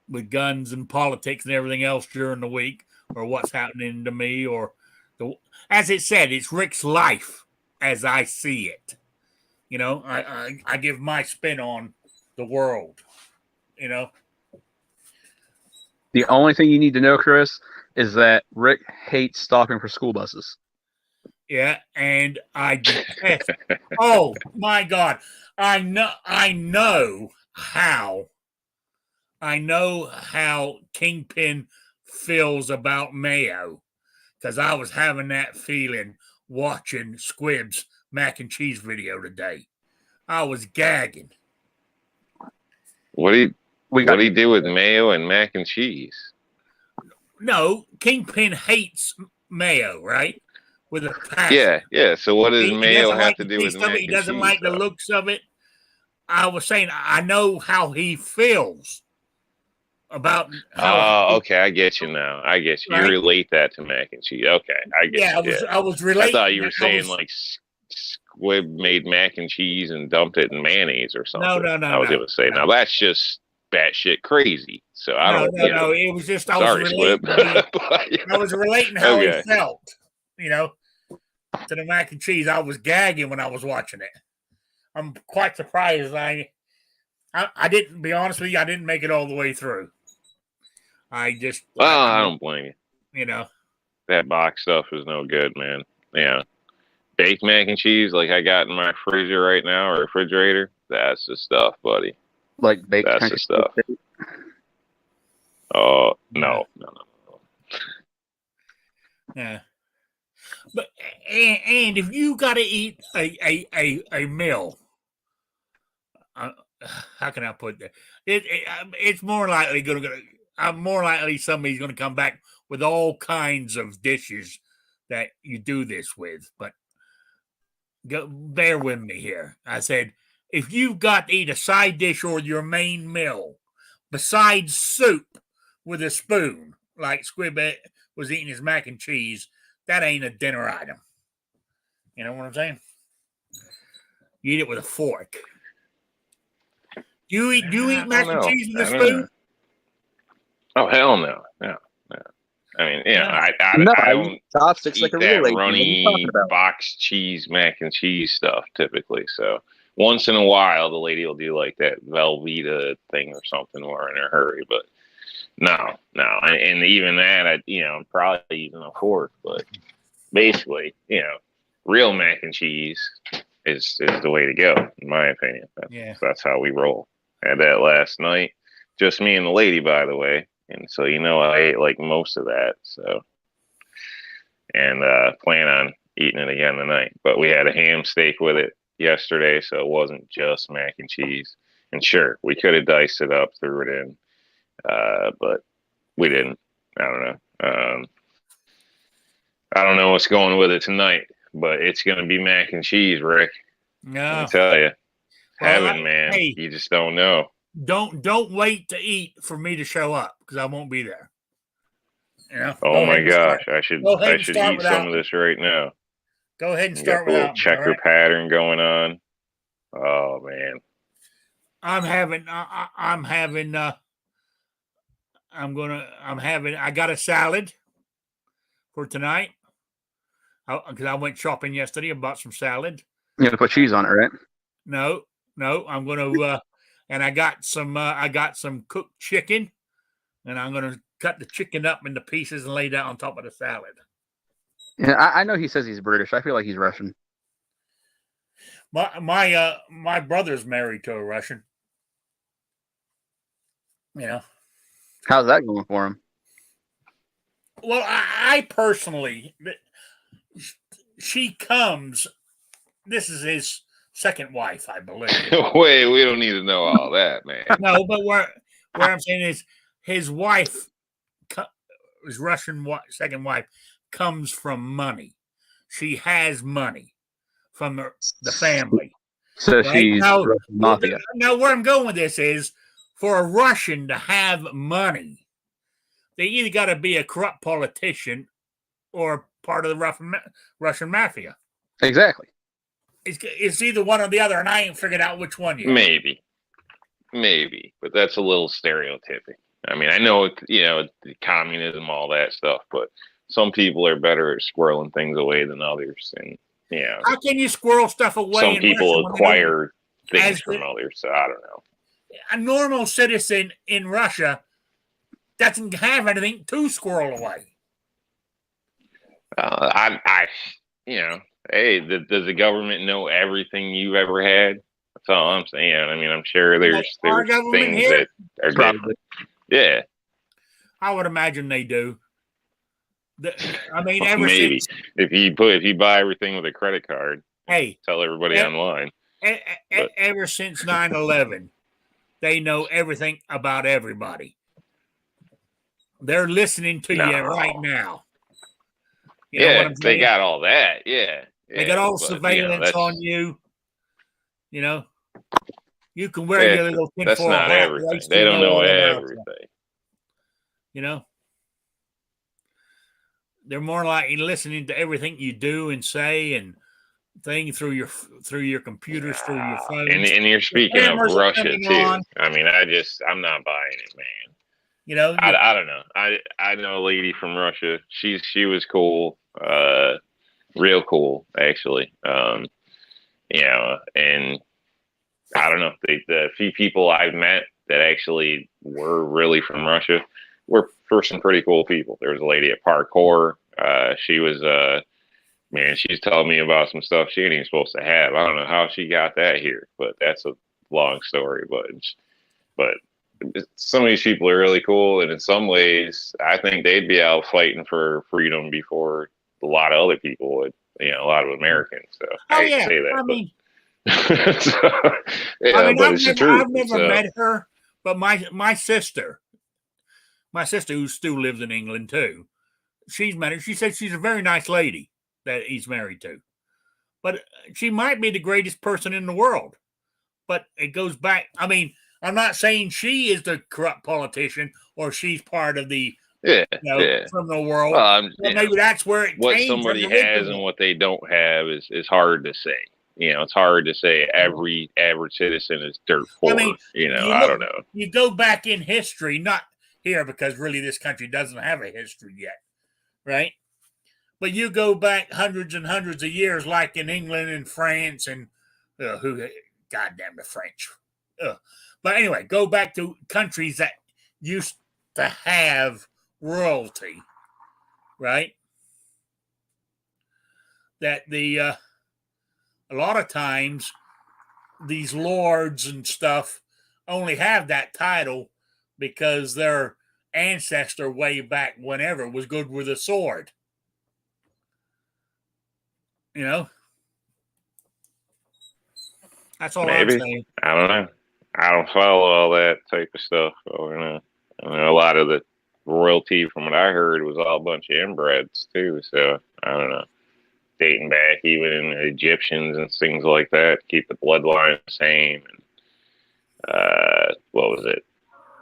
with guns and politics and everything else during the week, or what's happening to me, or as it said, it's Rick's life as I see it. I give my spin on the world. The only thing you need to know, Chris, is that Rick hates stopping for school buses. Yeah, and I detest. Oh my God, I know how Kingpin feels about mayo, because I was having that feeling watching Squib's mac and cheese video today. I was gagging. What do you do with mayo and mac and cheese? No, Kingpin hates mayo, right? With a passion. Yeah. So what does mayo have to do with mac and cheese? He doesn't like the looks of it. I was saying I know how he feels about how. Okay, I get you now. I get you. Right? You relate that to mac and cheese. Okay, I get you. Yeah, I was relating. I thought you were saying like Squib made mac and cheese and dumped it in mayonnaise or something. No. I was going to say, now that's just batshit crazy. So I don't. No. It was just I was relating how he felt. To the mac and cheese. I was gagging when I was watching it. I'm quite surprised. I didn't, be honest with you, I didn't make it all the way through. I don't blame you. That box stuff is no good, man. Yeah. Baked mac and cheese like I got in my freezer right now, or refrigerator, that's the stuff, buddy. Like baked That's the stuff. No. Yeah. But and if you got to eat a meal, uh, how can I put that? It's more likely going to. I'm more likely somebody's going to come back with all kinds of dishes that you do this with. But bear with me here. I said if you've got to eat a side dish or your main meal besides soup with a spoon, like Squib was eating his mac and cheese, that ain't a dinner item. You know what I'm saying? You eat it with a fork. Do you eat mac and cheese with a spoon? Oh hell no. I mean, I don't chopsticks eat like a that real lady. runny box cheese mac and cheese stuff typically. So once in a while, the lady will do like that Velveeta thing or something. We're in a hurry, but no, and even that, I'm probably using a fork. But basically, real mac and cheese is the way to go, in my opinion. That's how we roll. Had that last night, just me and the lady, by the way. And so, I ate like most of that. So, and plan on eating it again tonight. But we had a ham steak with it yesterday, so it wasn't just mac and cheese. And sure, we could have diced it up, threw it in, but we didn't. I don't know. I don't know what's going with it tonight, but it's going to be mac and cheese, Rick. No. Let me tell you. Heaven, man. Hey, you just don't know. Don't wait to eat for me to show up because I won't be there. Oh my gosh, I should eat some of this right now. Go ahead and start with a little checker pattern going on. Oh man. I got a salad for tonight. Because I went shopping yesterday and bought some salad. You have to put cheese on it, right? No, I'm gonna and I got some cooked chicken, and I'm gonna cut the chicken up into pieces and lay that on top of the salad. Yeah, I know he says he's British. I feel like he's Russian. My brother's married to a Russian. How's that going for him? Well, I personally, she comes. This is his second wife, I believe. Wait, we don't need to know all that, man. No, but where I'm saying is his wife, his Russian second wife, comes from money. She has money from the family. So right? She's Russian mafia. Now, where I'm going with this is for a Russian to have money, they either got to be a corrupt politician or part of the Russian mafia. Exactly. It's either one or the other, and I ain't figured out which one yet. Maybe, but that's a little stereotypic. I mean, I know, communism, all that stuff, but some people are better at squirreling things away than others, and how can you squirrel stuff away? Some people acquire things from others, so I don't know. A normal citizen in Russia doesn't have anything to squirrel away. Hey, does the government know everything you've ever had? That's all I'm saying. I mean, I'm sure there's things that are different. Yeah. I would imagine they do. I mean, maybe since, if you buy everything with a credit card, tell everybody online. Ever since 9/11, they know everything about everybody. They're listening to you right now. You know what I'm saying? They got all that. Yeah. They got all surveillance on you. You can wear your little tinfoil hat. That's not everything. They don't know everything. They're more likely listening to everything you do and say and things through your computers, through your phone. And you're speaking of Russia too. I mean, I'm not buying it, man. I don't know. I know a lady from Russia. She was cool, real cool actually. And I don't know. The few people I've met that actually were really from Russia were some pretty cool people. There was a lady at Parkour. She was she's telling me about some stuff she ain't even supposed to have. I don't know how she got that here, but that's a long story. But some of these people are really cool, and in some ways, I think they'd be out fighting for freedom before a lot of other people would. A lot of Americans. So I Oh hate to yeah, say that, I but mean, but it's the truth. I've never So, met her, but my sister who still lives in England too, she's met her. She said she's a very nice lady that he's married to, but she might be the greatest person in the world. But it goes back. I mean, I'm not saying she is the corrupt politician or she's part of the yeah, yeah. criminal world. Well, Well, maybe that's where it what came from somebody has originally. and what they don't have is hard to say. It's hard to say every average citizen is dirt poor. I mean, I don't know. You go back in history, not here because really this country doesn't have a history yet, right? But you go back hundreds and hundreds of years, like in England and France and goddamn the French. But anyway, go back to countries that used to have royalty, right? That a lot of times these lords and stuff only have that title because their ancestor way back whenever was good with a sword. That's all Maybe. I'm saying. I don't know. I don't follow all that type of stuff. So, a lot of the royalty, from what I heard, was all a bunch of inbreds too. So I don't know. Dating back even in the Egyptians and things like that, keep the bloodline the same. And what was it?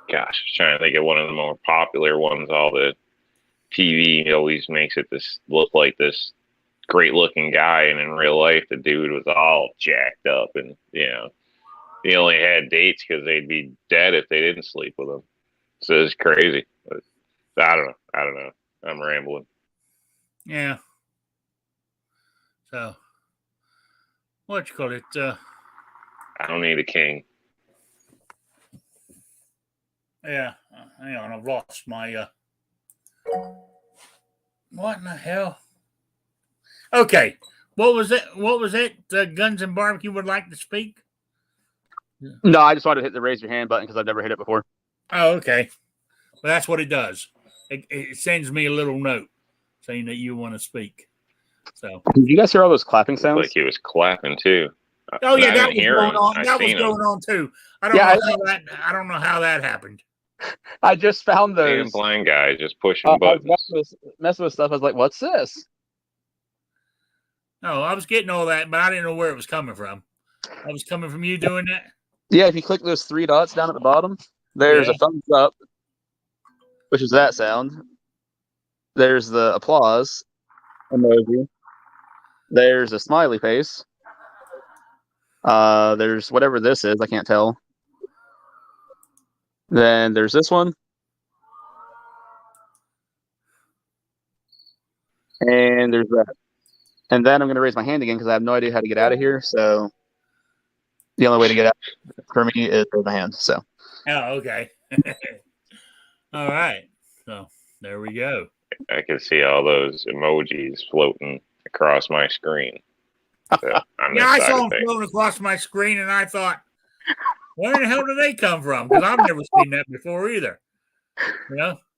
Gosh, I was trying to think of one of the more popular ones. All the TV always makes it look like this great looking guy, and in real life the dude was all jacked up, and he only had dates because they'd be dead if they didn't sleep with him. So it's crazy. But I don't know. I'm rambling. Yeah. So what you call it? I don't need a king. Yeah. Hang on, I've lost my what in the hell? Okay. What was it? Guns and Barbecue would like to speak? No, I just wanted to hit the raise your hand button because I've never hit it before. Oh, okay. Well, that's what it does. It sends me a little note saying that you want to speak. So, did you guys hear all those clapping sounds? Like he was clapping too. Oh yeah, that was going on. That was going on too. I don't know how that happened. I just found those. Damn blind guy just pushing buttons. I was messing with stuff. I was like, "What's this?" No, I was getting all that, but I didn't know where it was coming from. It was coming from you doing that? Yeah, if you click those three dots down at the bottom, there's a thumbs up, which is that sound. There's the applause emoji. There's a smiley face. There's whatever this is. I can't tell. Then there's this one. And there's that. And then I'm going to raise my hand again because I have no idea how to get out of here. So the only way to get out for me is with my hand. So. Oh, okay. All right. So there we go. I can see all those emojis floating across my screen. So I saw them floating across my screen, and I thought, where in the hell do they come from? Because I've never seen that before either.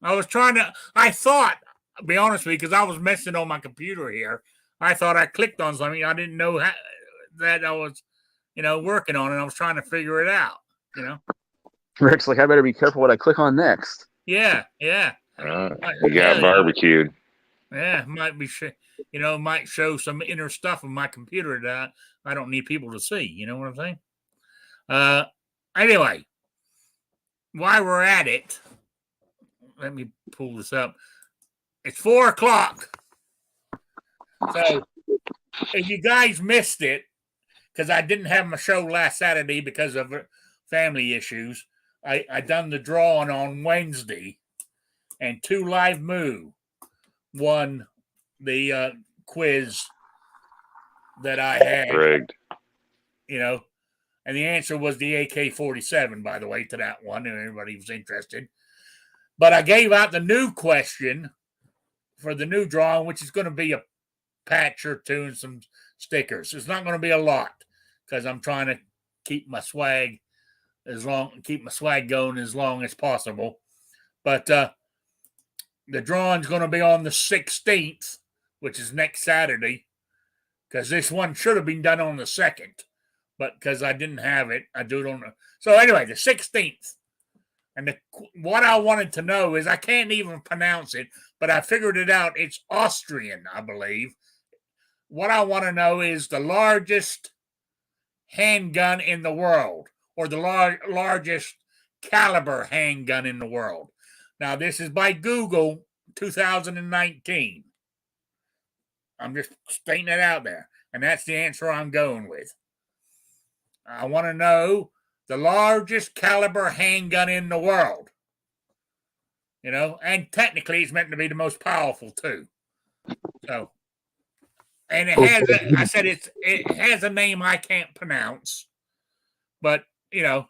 I thought, to be honest with you, because I was messing on my computer here, I thought I clicked on something. I didn't know that I was, working on it. I was trying to figure it out, Rick's like, I better be careful what I click on next. Yeah. We got barbecued. Yeah, might be, might show some inner stuff on my computer that I don't need people to see. You know what I'm saying? Anyway, while we're at it, let me pull this up. It's 4:00. So if you guys missed it, because I didn't have my show last Saturday because of family issues, I done the drawing on Wednesday, and 2 Live Moo won the quiz that I had. Rigged. And the answer was the AK-47, by the way, to that one, and everybody was interested. But I gave out the new question for the new drawing, which is going to be a patch or two and some stickers. It's not going to be a lot because I'm trying to keep my swag, keep my swag going as long as possible. But the drawing's going to be on the 16th, which is next Saturday, because this one should have been done on the 2nd, but because I didn't have it, I do it on the. So anyway, the 16th. And what I wanted to know is, I can't even pronounce it, but I figured it out. It's Austrian, I believe. What I want to know is the largest handgun in the world, or the largest caliber handgun in the world. Now, this is by Google 2019. I'm just stating it out there. And that's the answer I'm going with. I want to know the largest caliber handgun in the world. And technically it's meant to be the most powerful too. So, and it has a name I can't pronounce, but I'll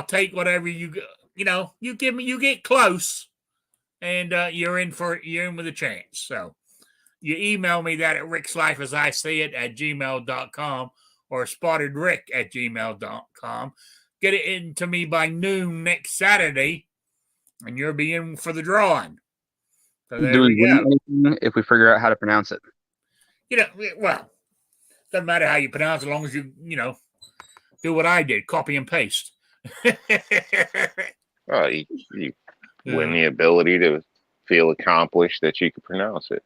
take whatever you give me. You get close, and you're in with a chance. So, you email me that at rickslifeasiseeit@gmail.com or spottedrick@gmail.com. Get it into me by noon next Saturday, and you'll be in for the drawing. So there we go. If we figure out how to pronounce it. Well, doesn't matter how you pronounce it, as long as you do what I did, copy and paste. Well, you win the ability to feel accomplished that you can pronounce it.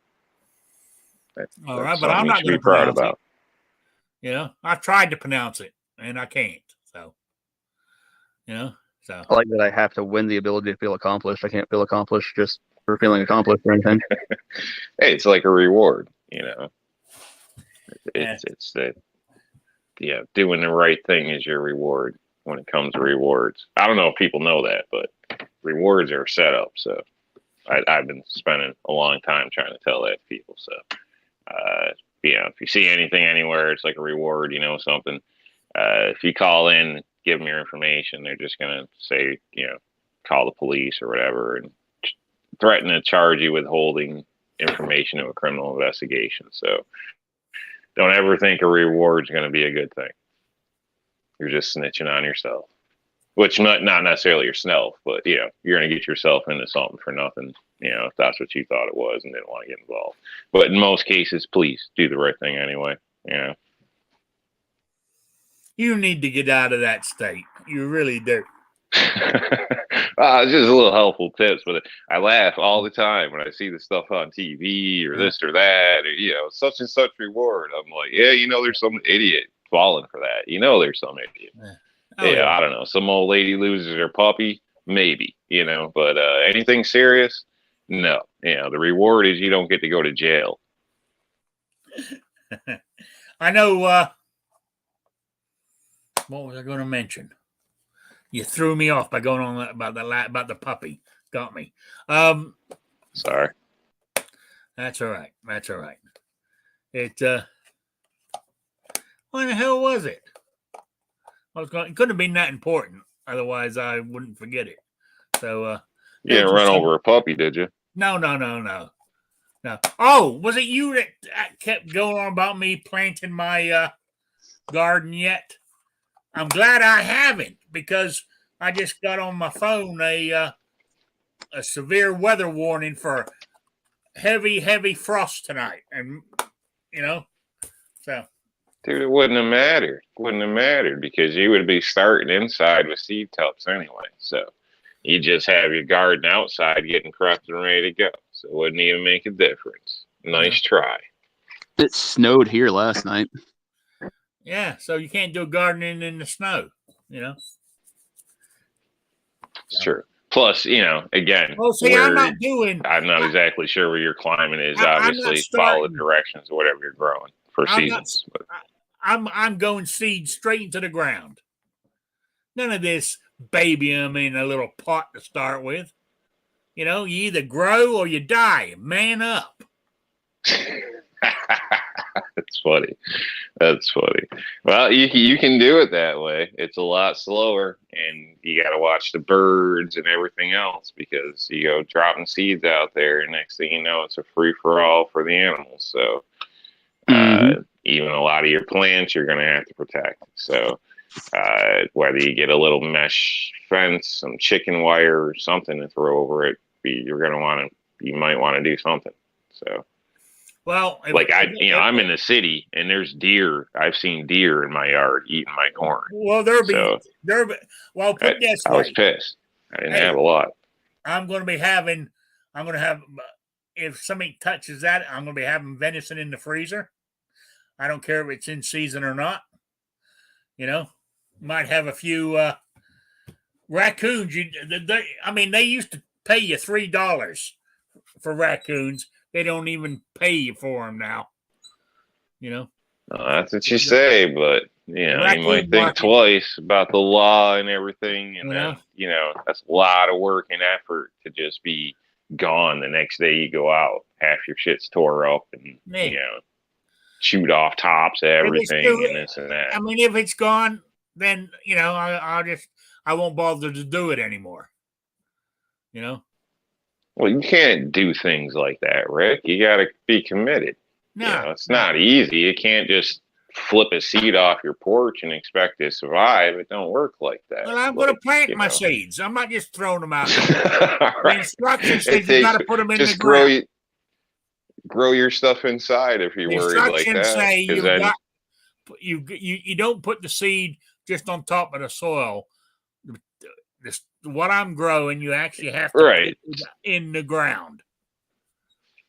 All right, but I'm not going to be proud about. I've tried to pronounce it and I can't. So, I like that I have to win the ability to feel accomplished. I can't feel accomplished just for feeling accomplished or anything. Hey, it's like a reward. It's that. Yeah, doing the right thing is your reward when it comes to rewards. I don't know if people know that, but rewards are set up. So I've been spending a long time trying to tell that to people. So, if you see anything anywhere, it's like a reward, something. If you call in, give them your information, they're just going to say, call the police or whatever and threaten to charge you with holding information of a criminal investigation. So don't ever think a reward is going to be a good thing. You're just snitching on yourself, which not necessarily yourself, but you're going to get yourself into something for nothing. If that's what you thought it was and didn't want to get involved. But in most cases, please do the right thing anyway. You need to get out of that state. You really do. It's just a little helpful tips, but I laugh all the time when I see the stuff on TV or this or that, or such and such reward. I'm like, there's some idiot falling for that. There's some idiot. Yeah. I don't know. Some old lady loses her puppy, maybe. But anything serious, no. The reward is you don't get to go to jail. I know. What was I going to mention? You threw me off by going on about the puppy. Got me. Sorry. That's all right. It. Why the hell was it? It couldn't have been that important. Otherwise, I wouldn't forget it. So. You didn't run over a puppy, did you? No. Oh, was it you that kept going on about me planting my garden yet? I'm glad I haven't, because I just got on my phone a severe weather warning for heavy frost tonight, and so. Dude, it wouldn't have mattered because you would be starting inside with seed tubs anyway. So you just have your garden outside getting prepped and ready to go. So it wouldn't even make a difference. Nice try. It snowed here last night. Yeah, so you can't do gardening in the snow, It's true. Plus, again, well, see, I'm not exactly sure where your climate is. Obviously, follow the directions of whatever you're growing for seasons. I'm going seed straight into the ground. None of this baby them in a little pot to start with. You either grow or you die. Man up. That's funny. Well, you can do it that way. It's a lot slower, and you got to watch the birds and everything else, because you go dropping seeds out there, and next thing you know, it's a free for all for the animals. So even a lot of your plants, you're going to have to protect. So Whether you get a little mesh fence, some chicken wire, or something to throw over it, you might want to do something. So, Well, like I'm in the city and there's deer. I've seen deer in my yard eating my corn. Well, well, put it this I was way. pissed. I didn't have a lot. I'm going to have, if somebody touches that, I'm going to be having venison in the freezer. I don't care if it's in season or not. Might have a few raccoons. They used to pay you $3 for raccoons. They don't even pay you for them now. That's what you say, but you might think twice about the law and everything, and then that's a lot of work and effort to just be gone the next day you go out. Half your shit's tore up, and chewed off tops, everything, and this and that. If it's gone, then I won't bother to do it anymore. Well, you can't do things like that, Rick. You got to be committed. No, it's not easy. You can't just flip a seed off your porch and expect to survive. It don't work like that. Well, I'm going to plant my seeds. I'm not just throwing them out. The instructions says you got to put them in the ground. Grow your stuff inside if you're worried like that. Say you don't put the seed just on top of the soil. What I'm growing, you actually have to put it in the ground.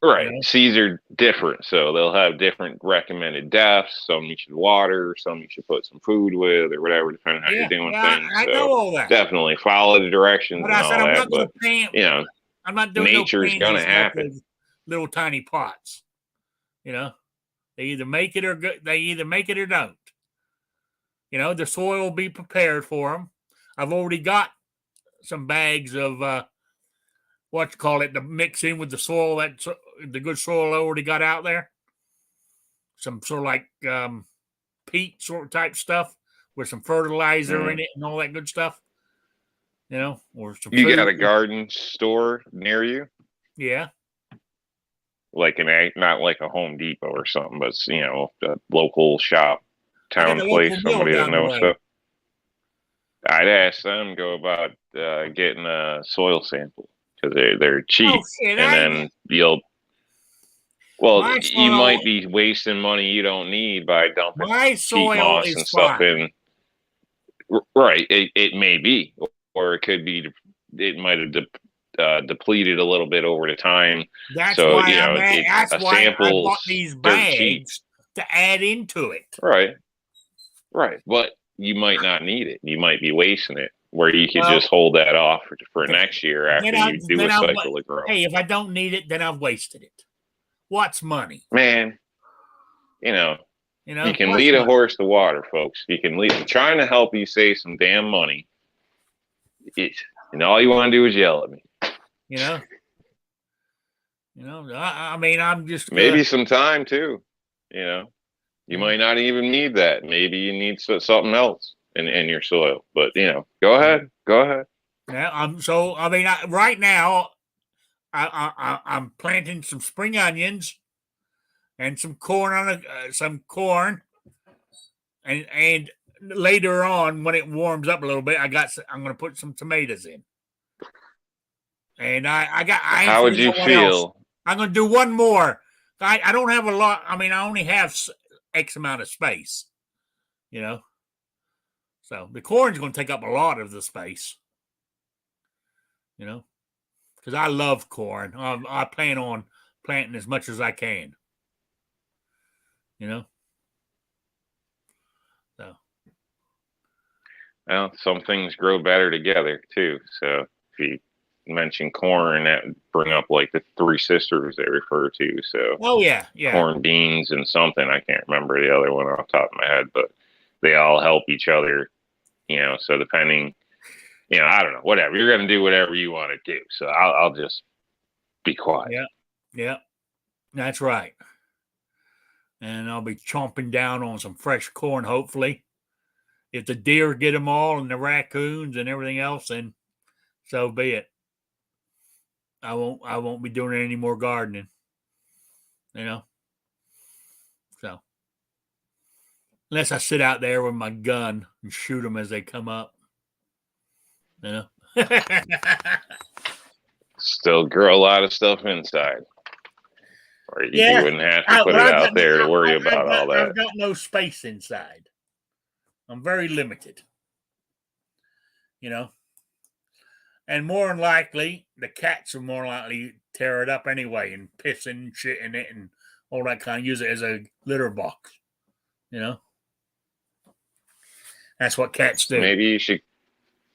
Right. Seeds are different, so they'll have different recommended depths. Some you should water, some you should put some food with, or whatever, depending on how you're doing things. I know all that. Definitely follow the directions and all that. But I'm not doing nature's gonna happen. Little tiny pots. They either make it or don't. The soil will be prepared for them. I've already got some bags of to mix in with the soil, that the good soil I already got out there. Some sort of like peat sort of type stuff with some fertilizer in it and all that good stuff. Or some You got a garden store near you? Yeah. Like not like a Home Depot or something, but a local shop, town place, somebody that knows stuff. I'd ask them go about getting a soil sample because they're cheap, and then you might be wasting money you don't need by dumping peat moss and stuff in. Right, it may be, or it could be. It might have depleted a little bit over the time. That's why I bought these bags to add into it. Right, but you might not need it. You might be wasting it, where you could just hold that off for next year after you do a cycle of growth. Hey, if I don't need it, then I've wasted it. What's money? Man, you can lead a horse to water, folks. You can lead. I'm trying to help you save some damn money. And all you want to do is yell at me. I'm just maybe some time too. You might not even need that. Maybe you need something else in your soil. But go ahead. Yeah. Right now, I'm planting some spring onions and some corn and later on when it warms up a little bit, I'm going to put some tomatoes in. And how would you feel? I'm going to do one more. I don't have a lot. I only have X amount of space, So the corn's going to take up a lot of the space, because I love corn. I plan on planting as much as I can, So. Well, some things grow better together too. So if you mention corn, that would bring up like the three sisters they refer to. So corn, beans, and something, I can't remember the other one off the top of my head, but they all help each other, so depending, I don't know, whatever, you're going to do whatever you want to do, so I'll just be quiet. Yeah, that's right. And I'll be chomping down on some fresh corn, hopefully. If the deer get them all and the raccoons and everything else, then so be it. I won't be doing any more gardening. So Unless I sit out there with my gun and shoot them as they come up. You know? Still grow a lot of stuff inside. Or you wouldn't have to put it I've out got, there to worry about all that. I've got no space inside. I'm very limited. You know? And more than likely, the cats will more likely tear it up anyway and piss and shit in it and all that kind of, use it as a litter box. You know? That's what cats do. Maybe you should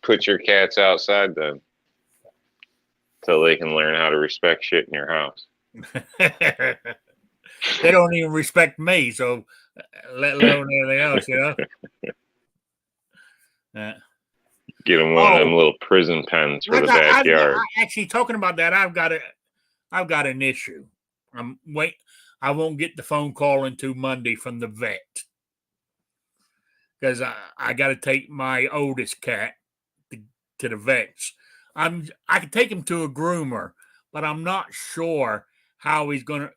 put your cats outside then. Till they can learn how to respect shit in your house. They don't even respect me, so let alone anything else, you know? Get them one of them little prison pens for the backyard. Actually, talking about that, I've got an issue. I won't get the phone call until Monday from the vet because I got to take my oldest cat to the vets. I could take him to a groomer, but I'm not sure how he's gonna.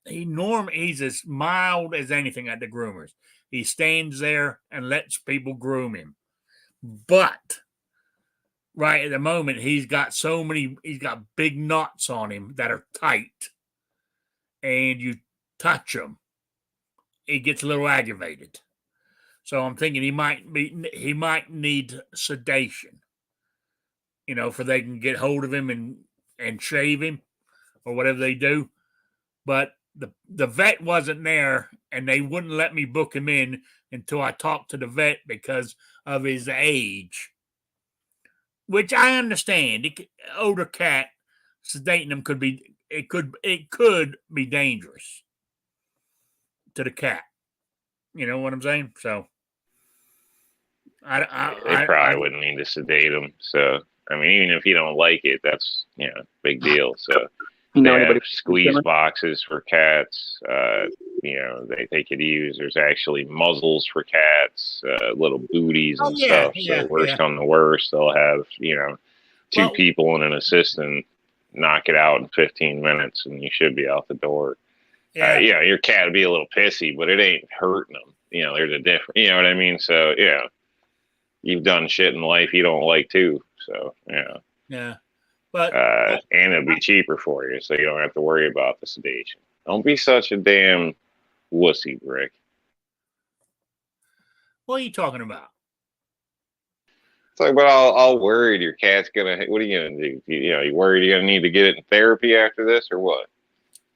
He's as mild as anything at the groomers. He stands there and lets people groom him, but right at the moment he's got big knots on him that are tight, and you touch him, he gets a little aggravated. So I'm thinking he might need sedation. You know, for they can get hold of him and shave him or whatever they do. But the vet wasn't there, and they wouldn't let me book him in until I talked to the vet because of his age, which I understand. Older cat, sedating him could be dangerous to the cat. You know what I'm saying? So they probably wouldn't need to sedate him. So I mean, even if you don't like it, that's big deal. So they have squeeze boxes for cats. They could use. There's actually muzzles for cats, little booties and stuff. So worst on the worst, they'll have two people and an assistant knock it out in 15 minutes, and you should be out the door. Your cat would be a little pissy, but it ain't hurting them. There's a difference. You know what I mean? So you've done shit in life you don't like too. So yeah. But and it'll be cheaper for you, so you don't have to worry about the sedation. Don't be such a damn wussy, Rick. What are you talking about? It's like, but all worried your cat's gonna. What are you gonna do? You worried you're gonna need to get it in therapy after this, or what?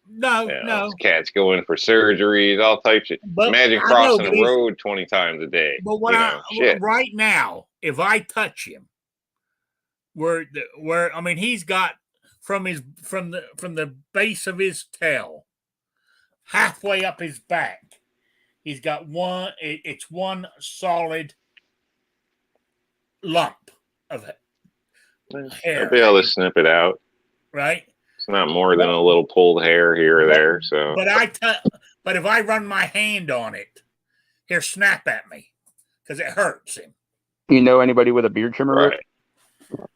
No. This cat's going for surgeries, all types of. But imagine crossing the road 20 times a day. But right now, if I touch him, he's got from the base of his tail, halfway up his back, he's got one. It's one solid lump of hair. I'll be able to snip it out. Right. It's not more than a little pulled hair here or there. So, but if I run my hand on it, he'll snap at me because it hurts him. You know anybody with a beard trimmer? Right.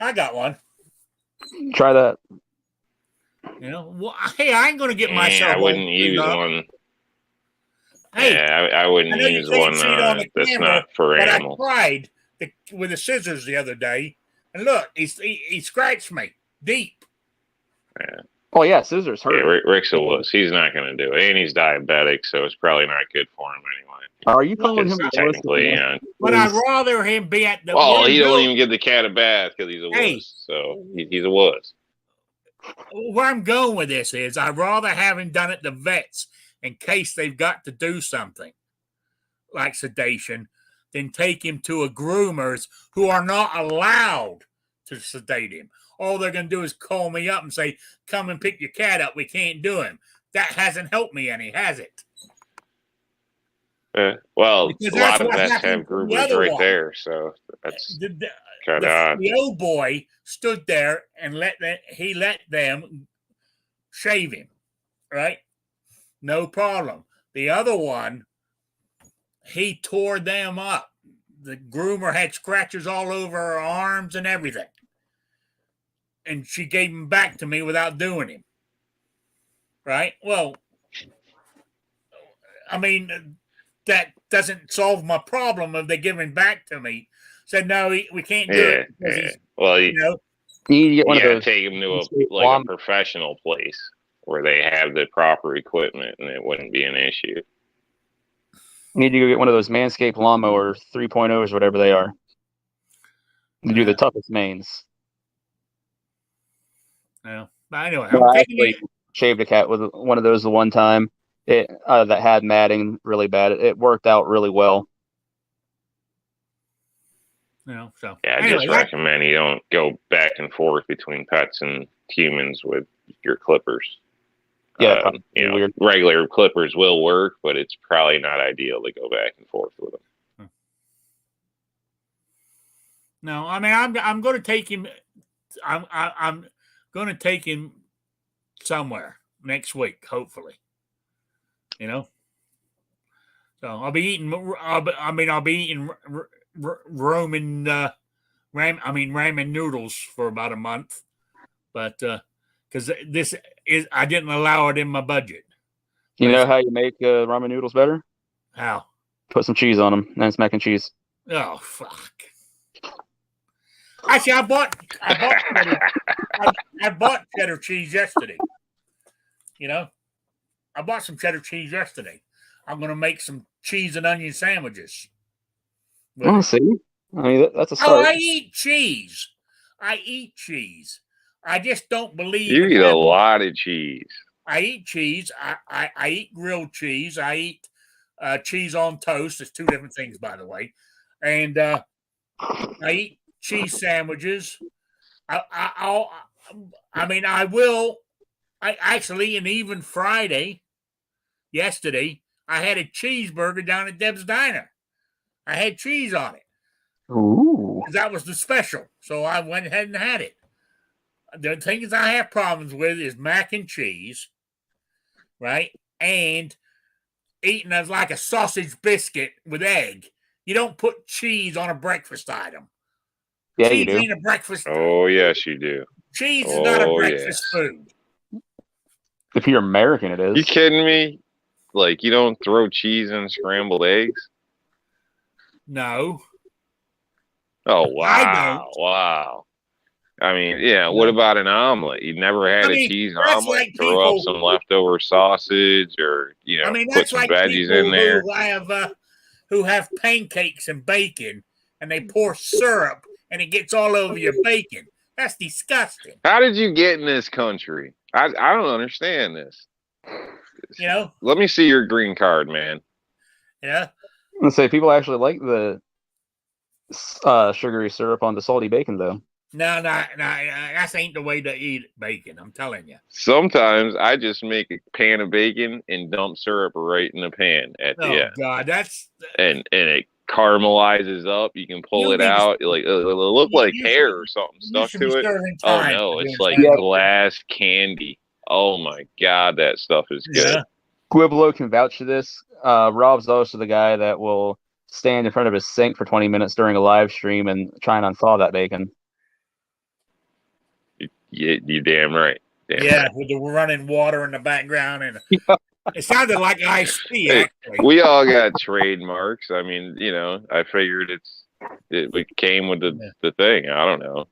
I got one. Try that. Hey, I ain't gonna get myself. I wouldn't use one. Hey, I wouldn't use one that's not for animals. I tried with the scissors the other day, and look, he scratched me deep. Yeah. Oh yeah, scissors hurt. Yeah, Rick's a wuss. He's not going to do it, and he's diabetic, so it's probably not good for him anyway. Are you calling him technically? But I'd rather him be at the. Well, he don't even give the cat a bath because he's a wuss. So he's a wuss. Where I'm going with this is, I'd rather have him done at the vets in case they've got to do something like sedation than take him to a groomer's who are not allowed to sedate him. All they're going to do is call me up and say, come and pick your cat up. We can't do him. That hasn't helped me any, has it? Well, a lot of vets have groomers right there, so that's kind of odd. The old boy stood there and let them shave him, right? No problem. The other one, he tore them up. The groomer had scratches all over her arms and everything. And she gave him back to me without doing him. Right? Well, I mean, that doesn't solve my problem of they giving back to me. Said no, we can't do Yeah, it because yeah. he's, Well, you know. You need to get one you of gotta those. take them to a lawn- professional place where they have the proper equipment, and it wouldn't be an issue. You need to go get one of those Manscaped lawnmower 3.0s, whatever they are. You do the toughest mains. No, but anyway, No, I'm I taking actually shaved a cat with one of those the one time. It that had matting really bad. It worked out really well. So Yeah, I anyway, just recommend you don't go back and forth between pets and humans with your clippers. Yeah, probably weird. Regular clippers will work, but it's probably not ideal to go back and forth with them. No, I mean I'm going to take him. I'm going to take him somewhere next week, hopefully. So I'll be eating. I'll be eating Roman ramen noodles for about a month, but because this is I didn't allow it in my budget. You know how you make ramen noodles better? How? Put some cheese on them. Then it's mac and cheese. Oh fuck! Actually, I bought cheddar cheese yesterday. I bought some cheddar cheese yesterday. I'm going to make some cheese and onion sandwiches. Oh, see? I mean, that's a start. Oh, I eat cheese. I just don't believe you eat a lot of cheese. I eat cheese. I eat grilled cheese. I eat cheese on toast. It's two different things, by the way. And I eat cheese sandwiches. I actually, and even yesterday, I had a cheeseburger down at Deb's Diner. I had cheese on it. Ooh. That was the special. So I went ahead and had it. The things I have problems with is mac and cheese, right? And eating as like a sausage biscuit with egg. You don't put cheese on a breakfast item. Yeah, cheese you do. Ain't a breakfast. Oh, yes, you do. Cheese is not a breakfast food. If you're American, it is. You kidding me? Like, you don't throw cheese in scrambled eggs? No. Oh, wow. Wow. I mean, yeah, what about an omelet? You never had a cheese omelet? Like throw up some leftover sausage or, put some veggies in there. Who have pancakes and bacon and they pour syrup and it gets all over your bacon. That's disgusting. How did you get in this country? I don't understand this. Let me see your green card, man. Yeah. Let's say people actually like the sugary syrup on the salty bacon, though. No, that ain't the way to eat bacon. I'm telling you. Sometimes I just make a pan of bacon and dump syrup right in the pan at the end. Oh God, that's and it caramelizes up. You can pull it out. Like it'll look like hair or something stuck to it. Oh no, it's like glass candy. Oh my God, that stuff is good. Yeah. Quibblo can vouch for this. Rob's also the guy that will stand in front of his sink for 20 minutes during a live stream and try and unthaw that bacon. You damn right. Right. With the running water in the background, and it sounded like iced tea. Actually, we all got trademarks. I mean, I figured it came with the thing. I don't know.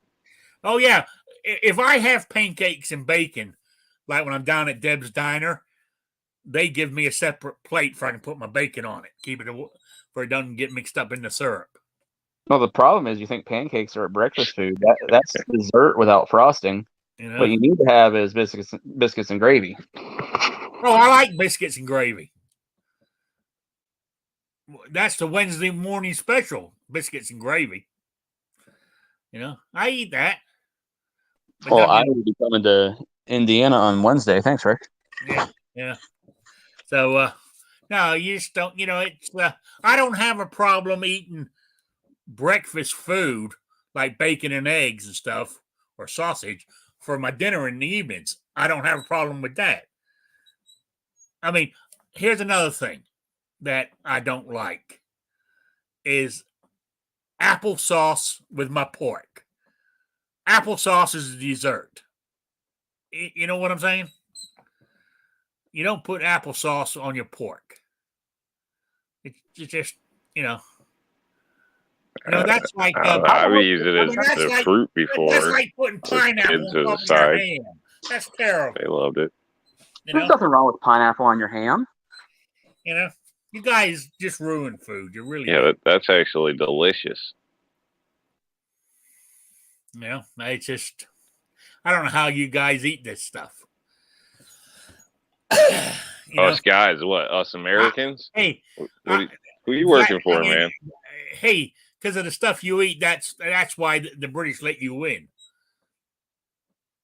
Oh yeah, if I have pancakes and bacon, like when I'm down at Deb's Diner, they give me a separate plate so I can put my bacon on it, keep it where it doesn't get mixed up in the syrup. Well, the problem is you think pancakes are a breakfast food. That's dessert without frosting. What you need to have is biscuits and gravy. Oh, I like biscuits and gravy. That's the Wednesday morning special, biscuits and gravy. I eat that. Well, I will be coming to Indiana on Wednesday. Thanks, Rick. Yeah. So, no, you just don't, it's, I don't have a problem eating breakfast food like bacon and eggs and stuff or sausage for my dinner in the evenings. I don't have a problem with that. I mean, here's another thing that I don't like is applesauce with my pork. Applesauce is a dessert. You know what I'm saying? You don't put applesauce on your pork. It's just, you know, that's like I've used it I as mean, that's the like fruit that's before. like putting The pineapple kids on as a top of your side. ham. That's terrible. They loved it. There's nothing wrong with pineapple on your ham. You guys just ruin food. You really Yeah, do. that's actually delicious. It's just, I don't know how you guys eat this stuff. Us guys, what? Us Americans? Hey, who are you working for, man? Hey, because of the stuff you eat, that's why the British let you win.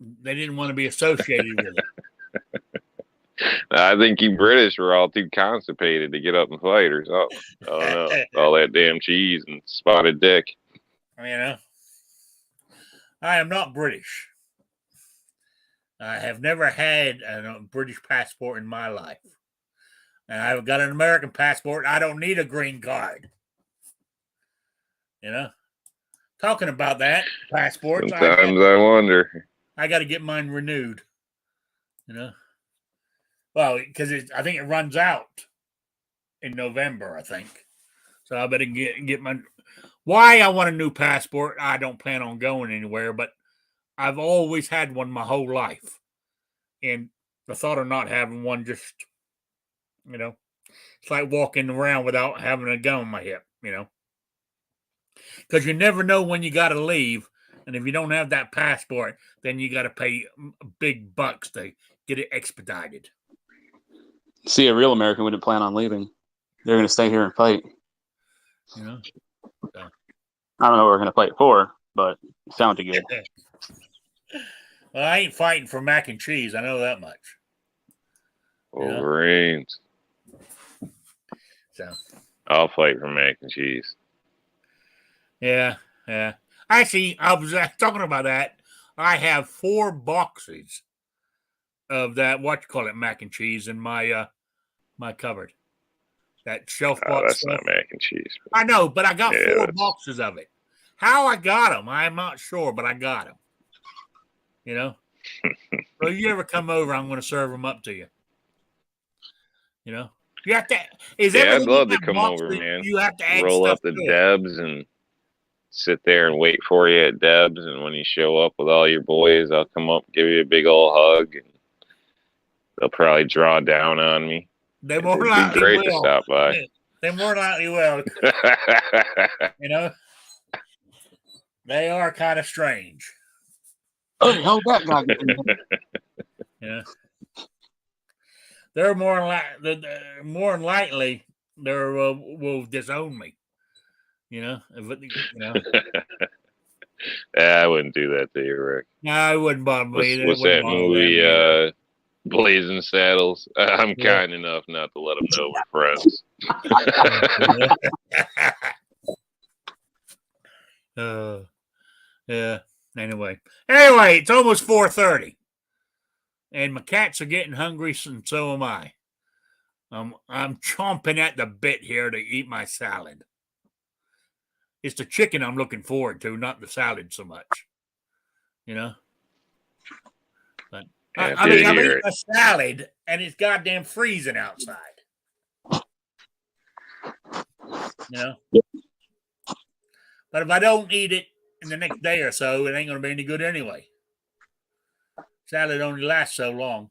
They didn't want to be associated with it. I think you British were all too constipated to get up and fight or something. I don't know. All that damn cheese and spotted dick. I am not British. I have never had a British passport in my life. And I've got an American passport. I don't need a green card. Talking about that, passports. Sometimes I wonder. I got to get mine renewed. Well, because I think it runs out in November, I think. So I better get my. Why I want a new passport? I don't plan on going anywhere, but I've always had one my whole life, and the thought of not having one just, it's like walking around without having a gun on my hip, because you never know when you got to leave, and if you don't have that passport, then you got to pay big bucks to get it expedited. See, a real American wouldn't plan on leaving. They're going to stay here and fight. So. I don't know what we're going to fight for, but it sounded good. Well, I ain't fighting for mac and cheese. I know that much. Wolverines. So I'll fight for mac and cheese. Yeah. Actually, I was talking about that. I have 4 boxes of that mac and cheese in my my cupboard. That shelf box. That's stuff. not mac and cheese. I know, but I got 4 boxes of it. How I got them, I'm not sure, but I got them. So you ever come over, I'm going to serve them up to you. You have to. I'd love to come over, man. You have to add roll stuff up to to Deb's and sit there and wait for you at Deb's. And when you show up with all your boys, I'll come up, give you a big old hug, and they'll probably draw down on me. They more likely great will. to stop by. They more likely will. They are kind of strange. Oh, hold that guy. Yeah. They're more than likely they will disown me. Yeah, I wouldn't do that to you, Rick. No, I wouldn't bother me. What's that movie? Blazing Saddles. I'm kind enough not to let them know we're friends. Yeah. Anyway, it's almost 4:30, and my cats are getting hungry, and so am I. I'm chomping at the bit here to eat my salad. It's the chicken I'm looking forward to, not the salad so much. But I'm eating a salad, and it's goddamn freezing outside. But if I don't eat it in the next day or so, it ain't going to be any good anyway. Salad only lasts so long.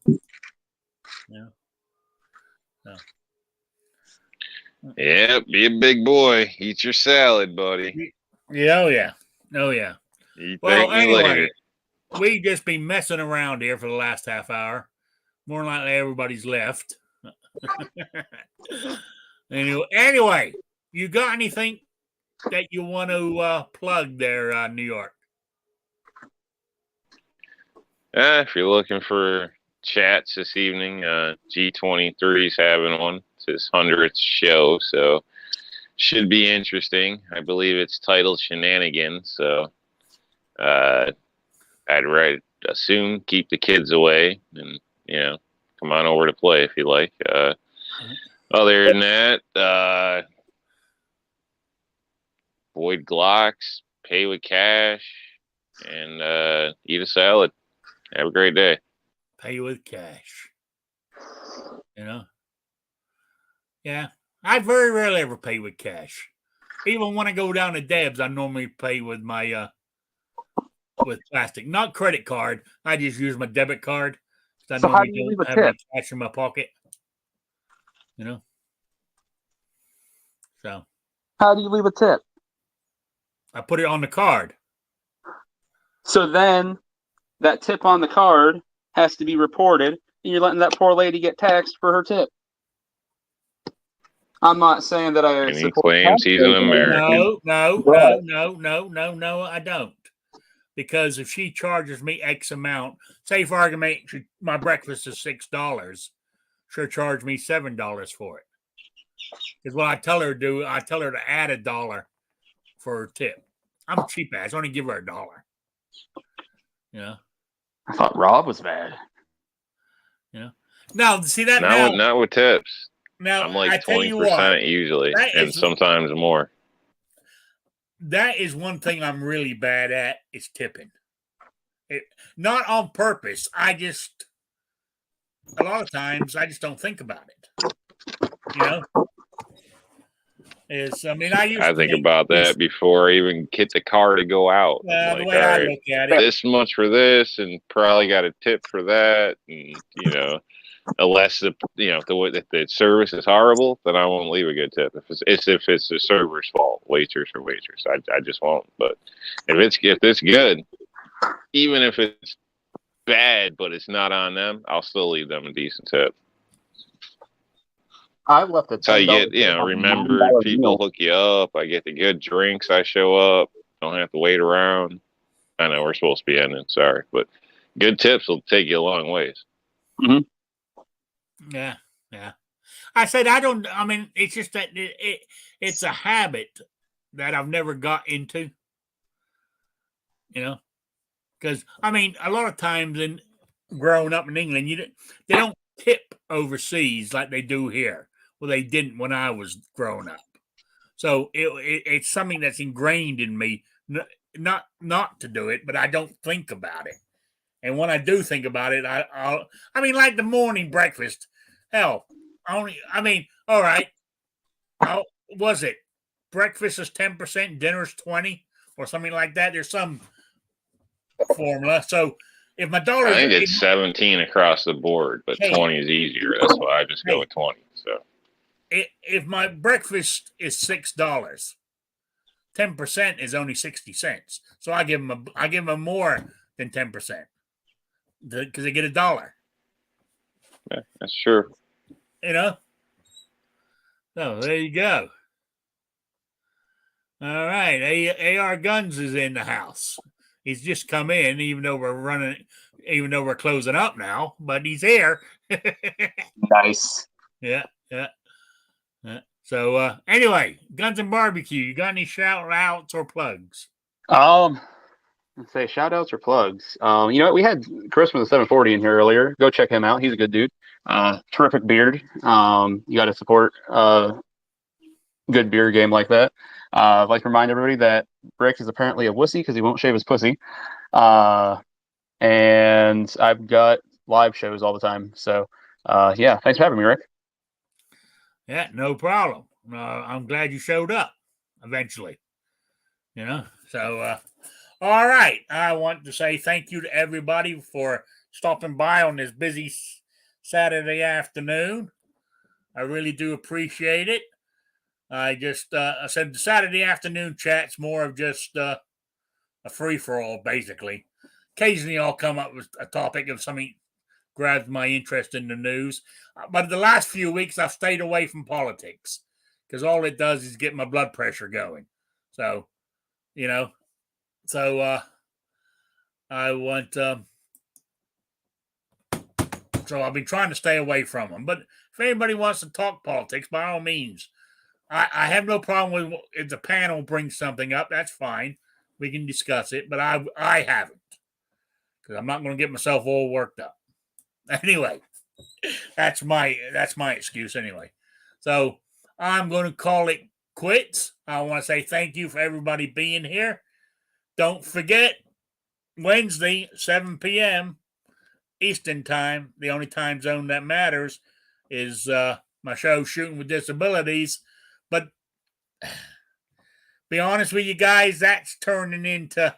Yeah, be a big boy. Eat your salad, buddy. Yeah, oh yeah. Thank me later. We just been messing around here for the last half hour. More than likely, everybody's left. Anyway, you got anything that you want to plug there, New York? If you're looking for chats this evening, G23 is having one. It's his 100th show, so should be interesting. I believe it's titled Shenanigans, so I'd assume keep the kids away and, come on over to play if you like. Other than that, void Glocks, pay with cash, and eat a salad. Have a great day. Pay with cash. Yeah. I very rarely ever pay with cash. Even when I go down to Deb's, I normally pay with my with plastic, not credit card. I just use my debit card. I So how normally do you don't leave a have tip? any cash in my pocket. You know, so How do you leave a tip? I put it on the card. So then that tip on the card has to be reported, and you're letting that poor lady get taxed for her tip. I'm not saying that I And he support claims he's an American. No, I don't. Because if she charges me X amount, say for argument, my breakfast is $6, she'll charge me $7 for it. Because what I tell her to do, I tell her to add $1 for her tip. I'm a cheap ass. I only give her $1. You know. I thought Rob was bad. Yeah. Now, see that Not with tips. Now I'm like I tell you 20% what, usually, that and is sometimes more. that is one thing I'm really bad at is tipping. Not on purpose. A lot of times I just don't think about it. You know, I think about that before I even get the car to go out. The Like, way all I right, look at it, this much for this, and probably got a tip for that, and unless if the service is horrible, then I won't leave a good tip. If it's the server's fault, waitress, I just won't. But if it's good, even if it's bad, but it's not on them, I'll still leave them a decent tip. I've left a That's how you $10 get, remember people hook you up. I get the good drinks. I show up. Don't have to wait around. I know we're supposed to be ending. Sorry, but good tips will take you a long ways. Mm-hmm. Yeah. I said I don't. I mean, it's just that it's a habit that I've never got into. Because a lot of times in growing up in England, they don't tip overseas like they do here. Well, they didn't when I was growing up. So it's something that's ingrained in me, not to do it, but I don't think about it. And when I do think about it, like the morning breakfast. Hell, all right. Was it breakfast is 10%, dinner's 20, or something like that? There's some formula. So if my daughter, I think it's 17 across the board, but 20 is easier. That's why I just go with 20. So if my breakfast is $6, 10% is only 60 cents. So I give them more than 10% because they get $1. Yeah, that's true. So there you go. All right, AR Guns is in the house. He's just come in, even though we're closing up now, but he's here. Nice. Yeah. So anyway, Guns and Barbecue. You got any shout outs or plugs? Let's say shout outs or plugs. We had Chris from the 740 in here earlier. Go check him out. He's a good dude. Terrific beard. You got to support good beer game like that. I'd like to remind everybody that Rick is apparently a wussy because he won't shave his pussy. And I've got live shows all the time. So, thanks for having me, Rick. Yeah, no problem. I'm glad you showed up eventually. So, all right. I want to say thank you to everybody for stopping by on this busy Saturday afternoon. I really do appreciate it. I said the Saturday afternoon chat's more of just a free-for-all, basically. Occasionally I'll come up with a topic if something grabs my interest in the news. But the last few weeks I've stayed away from politics because all it does is get my blood pressure going. So, I want... so I've been trying to stay away from them. But if anybody wants to talk politics, by all means, I have no problem with if the panel brings something up. That's fine. We can discuss it, but I haven't because I'm not going to get myself all worked up. Anyway, that's my excuse anyway. So I'm going to call it quits. I want to say thank you for everybody being here. Don't forget Wednesday, 7 p.m. Eastern time. The only time zone that matters is my show, Shooting with Disabilities. But be honest with you guys, that's turning into,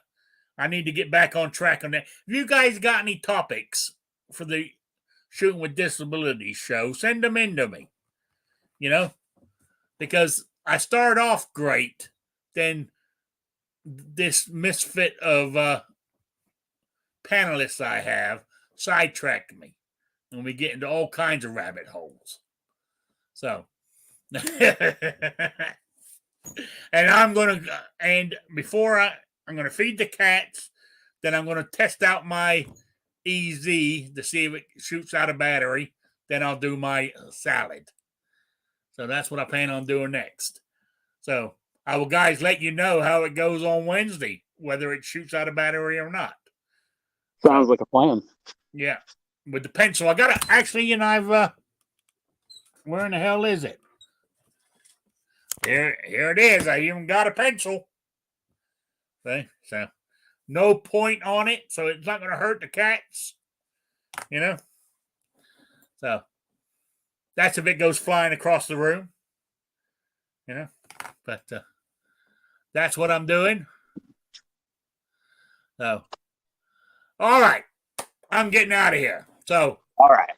I need to get back on track on that. If you guys got any topics for the Shooting with Disabilities show, send them in to me, because I start off great, then this misfit of panelists I have sidetracked me, and we get into all kinds of rabbit holes. So, and I'm going to feed the cats, then I'm going to test out my EZ to see if it shoots out a battery. Then I'll do my salad. So that's what I plan on doing next. So I will, guys, let you know how it goes on Wednesday, whether it shoots out a battery or not. Sounds like a plan. Yeah. With the pencil, I got to actually, where in the hell is it? Here it is. I even got a pencil. Okay, so no point on it, so it's not going to hurt the cats. So that's if it goes flying across the room. But that's what I'm doing. So, all right, I'm getting out of here. So, all right,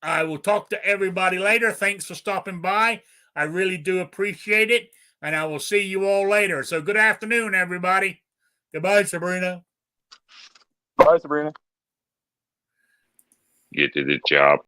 I will talk to everybody later. Thanks for stopping by. I really do appreciate it. And I will see you all later. So good afternoon, everybody. Goodbye, Sabrina. Bye, Sabrina. Get to the job.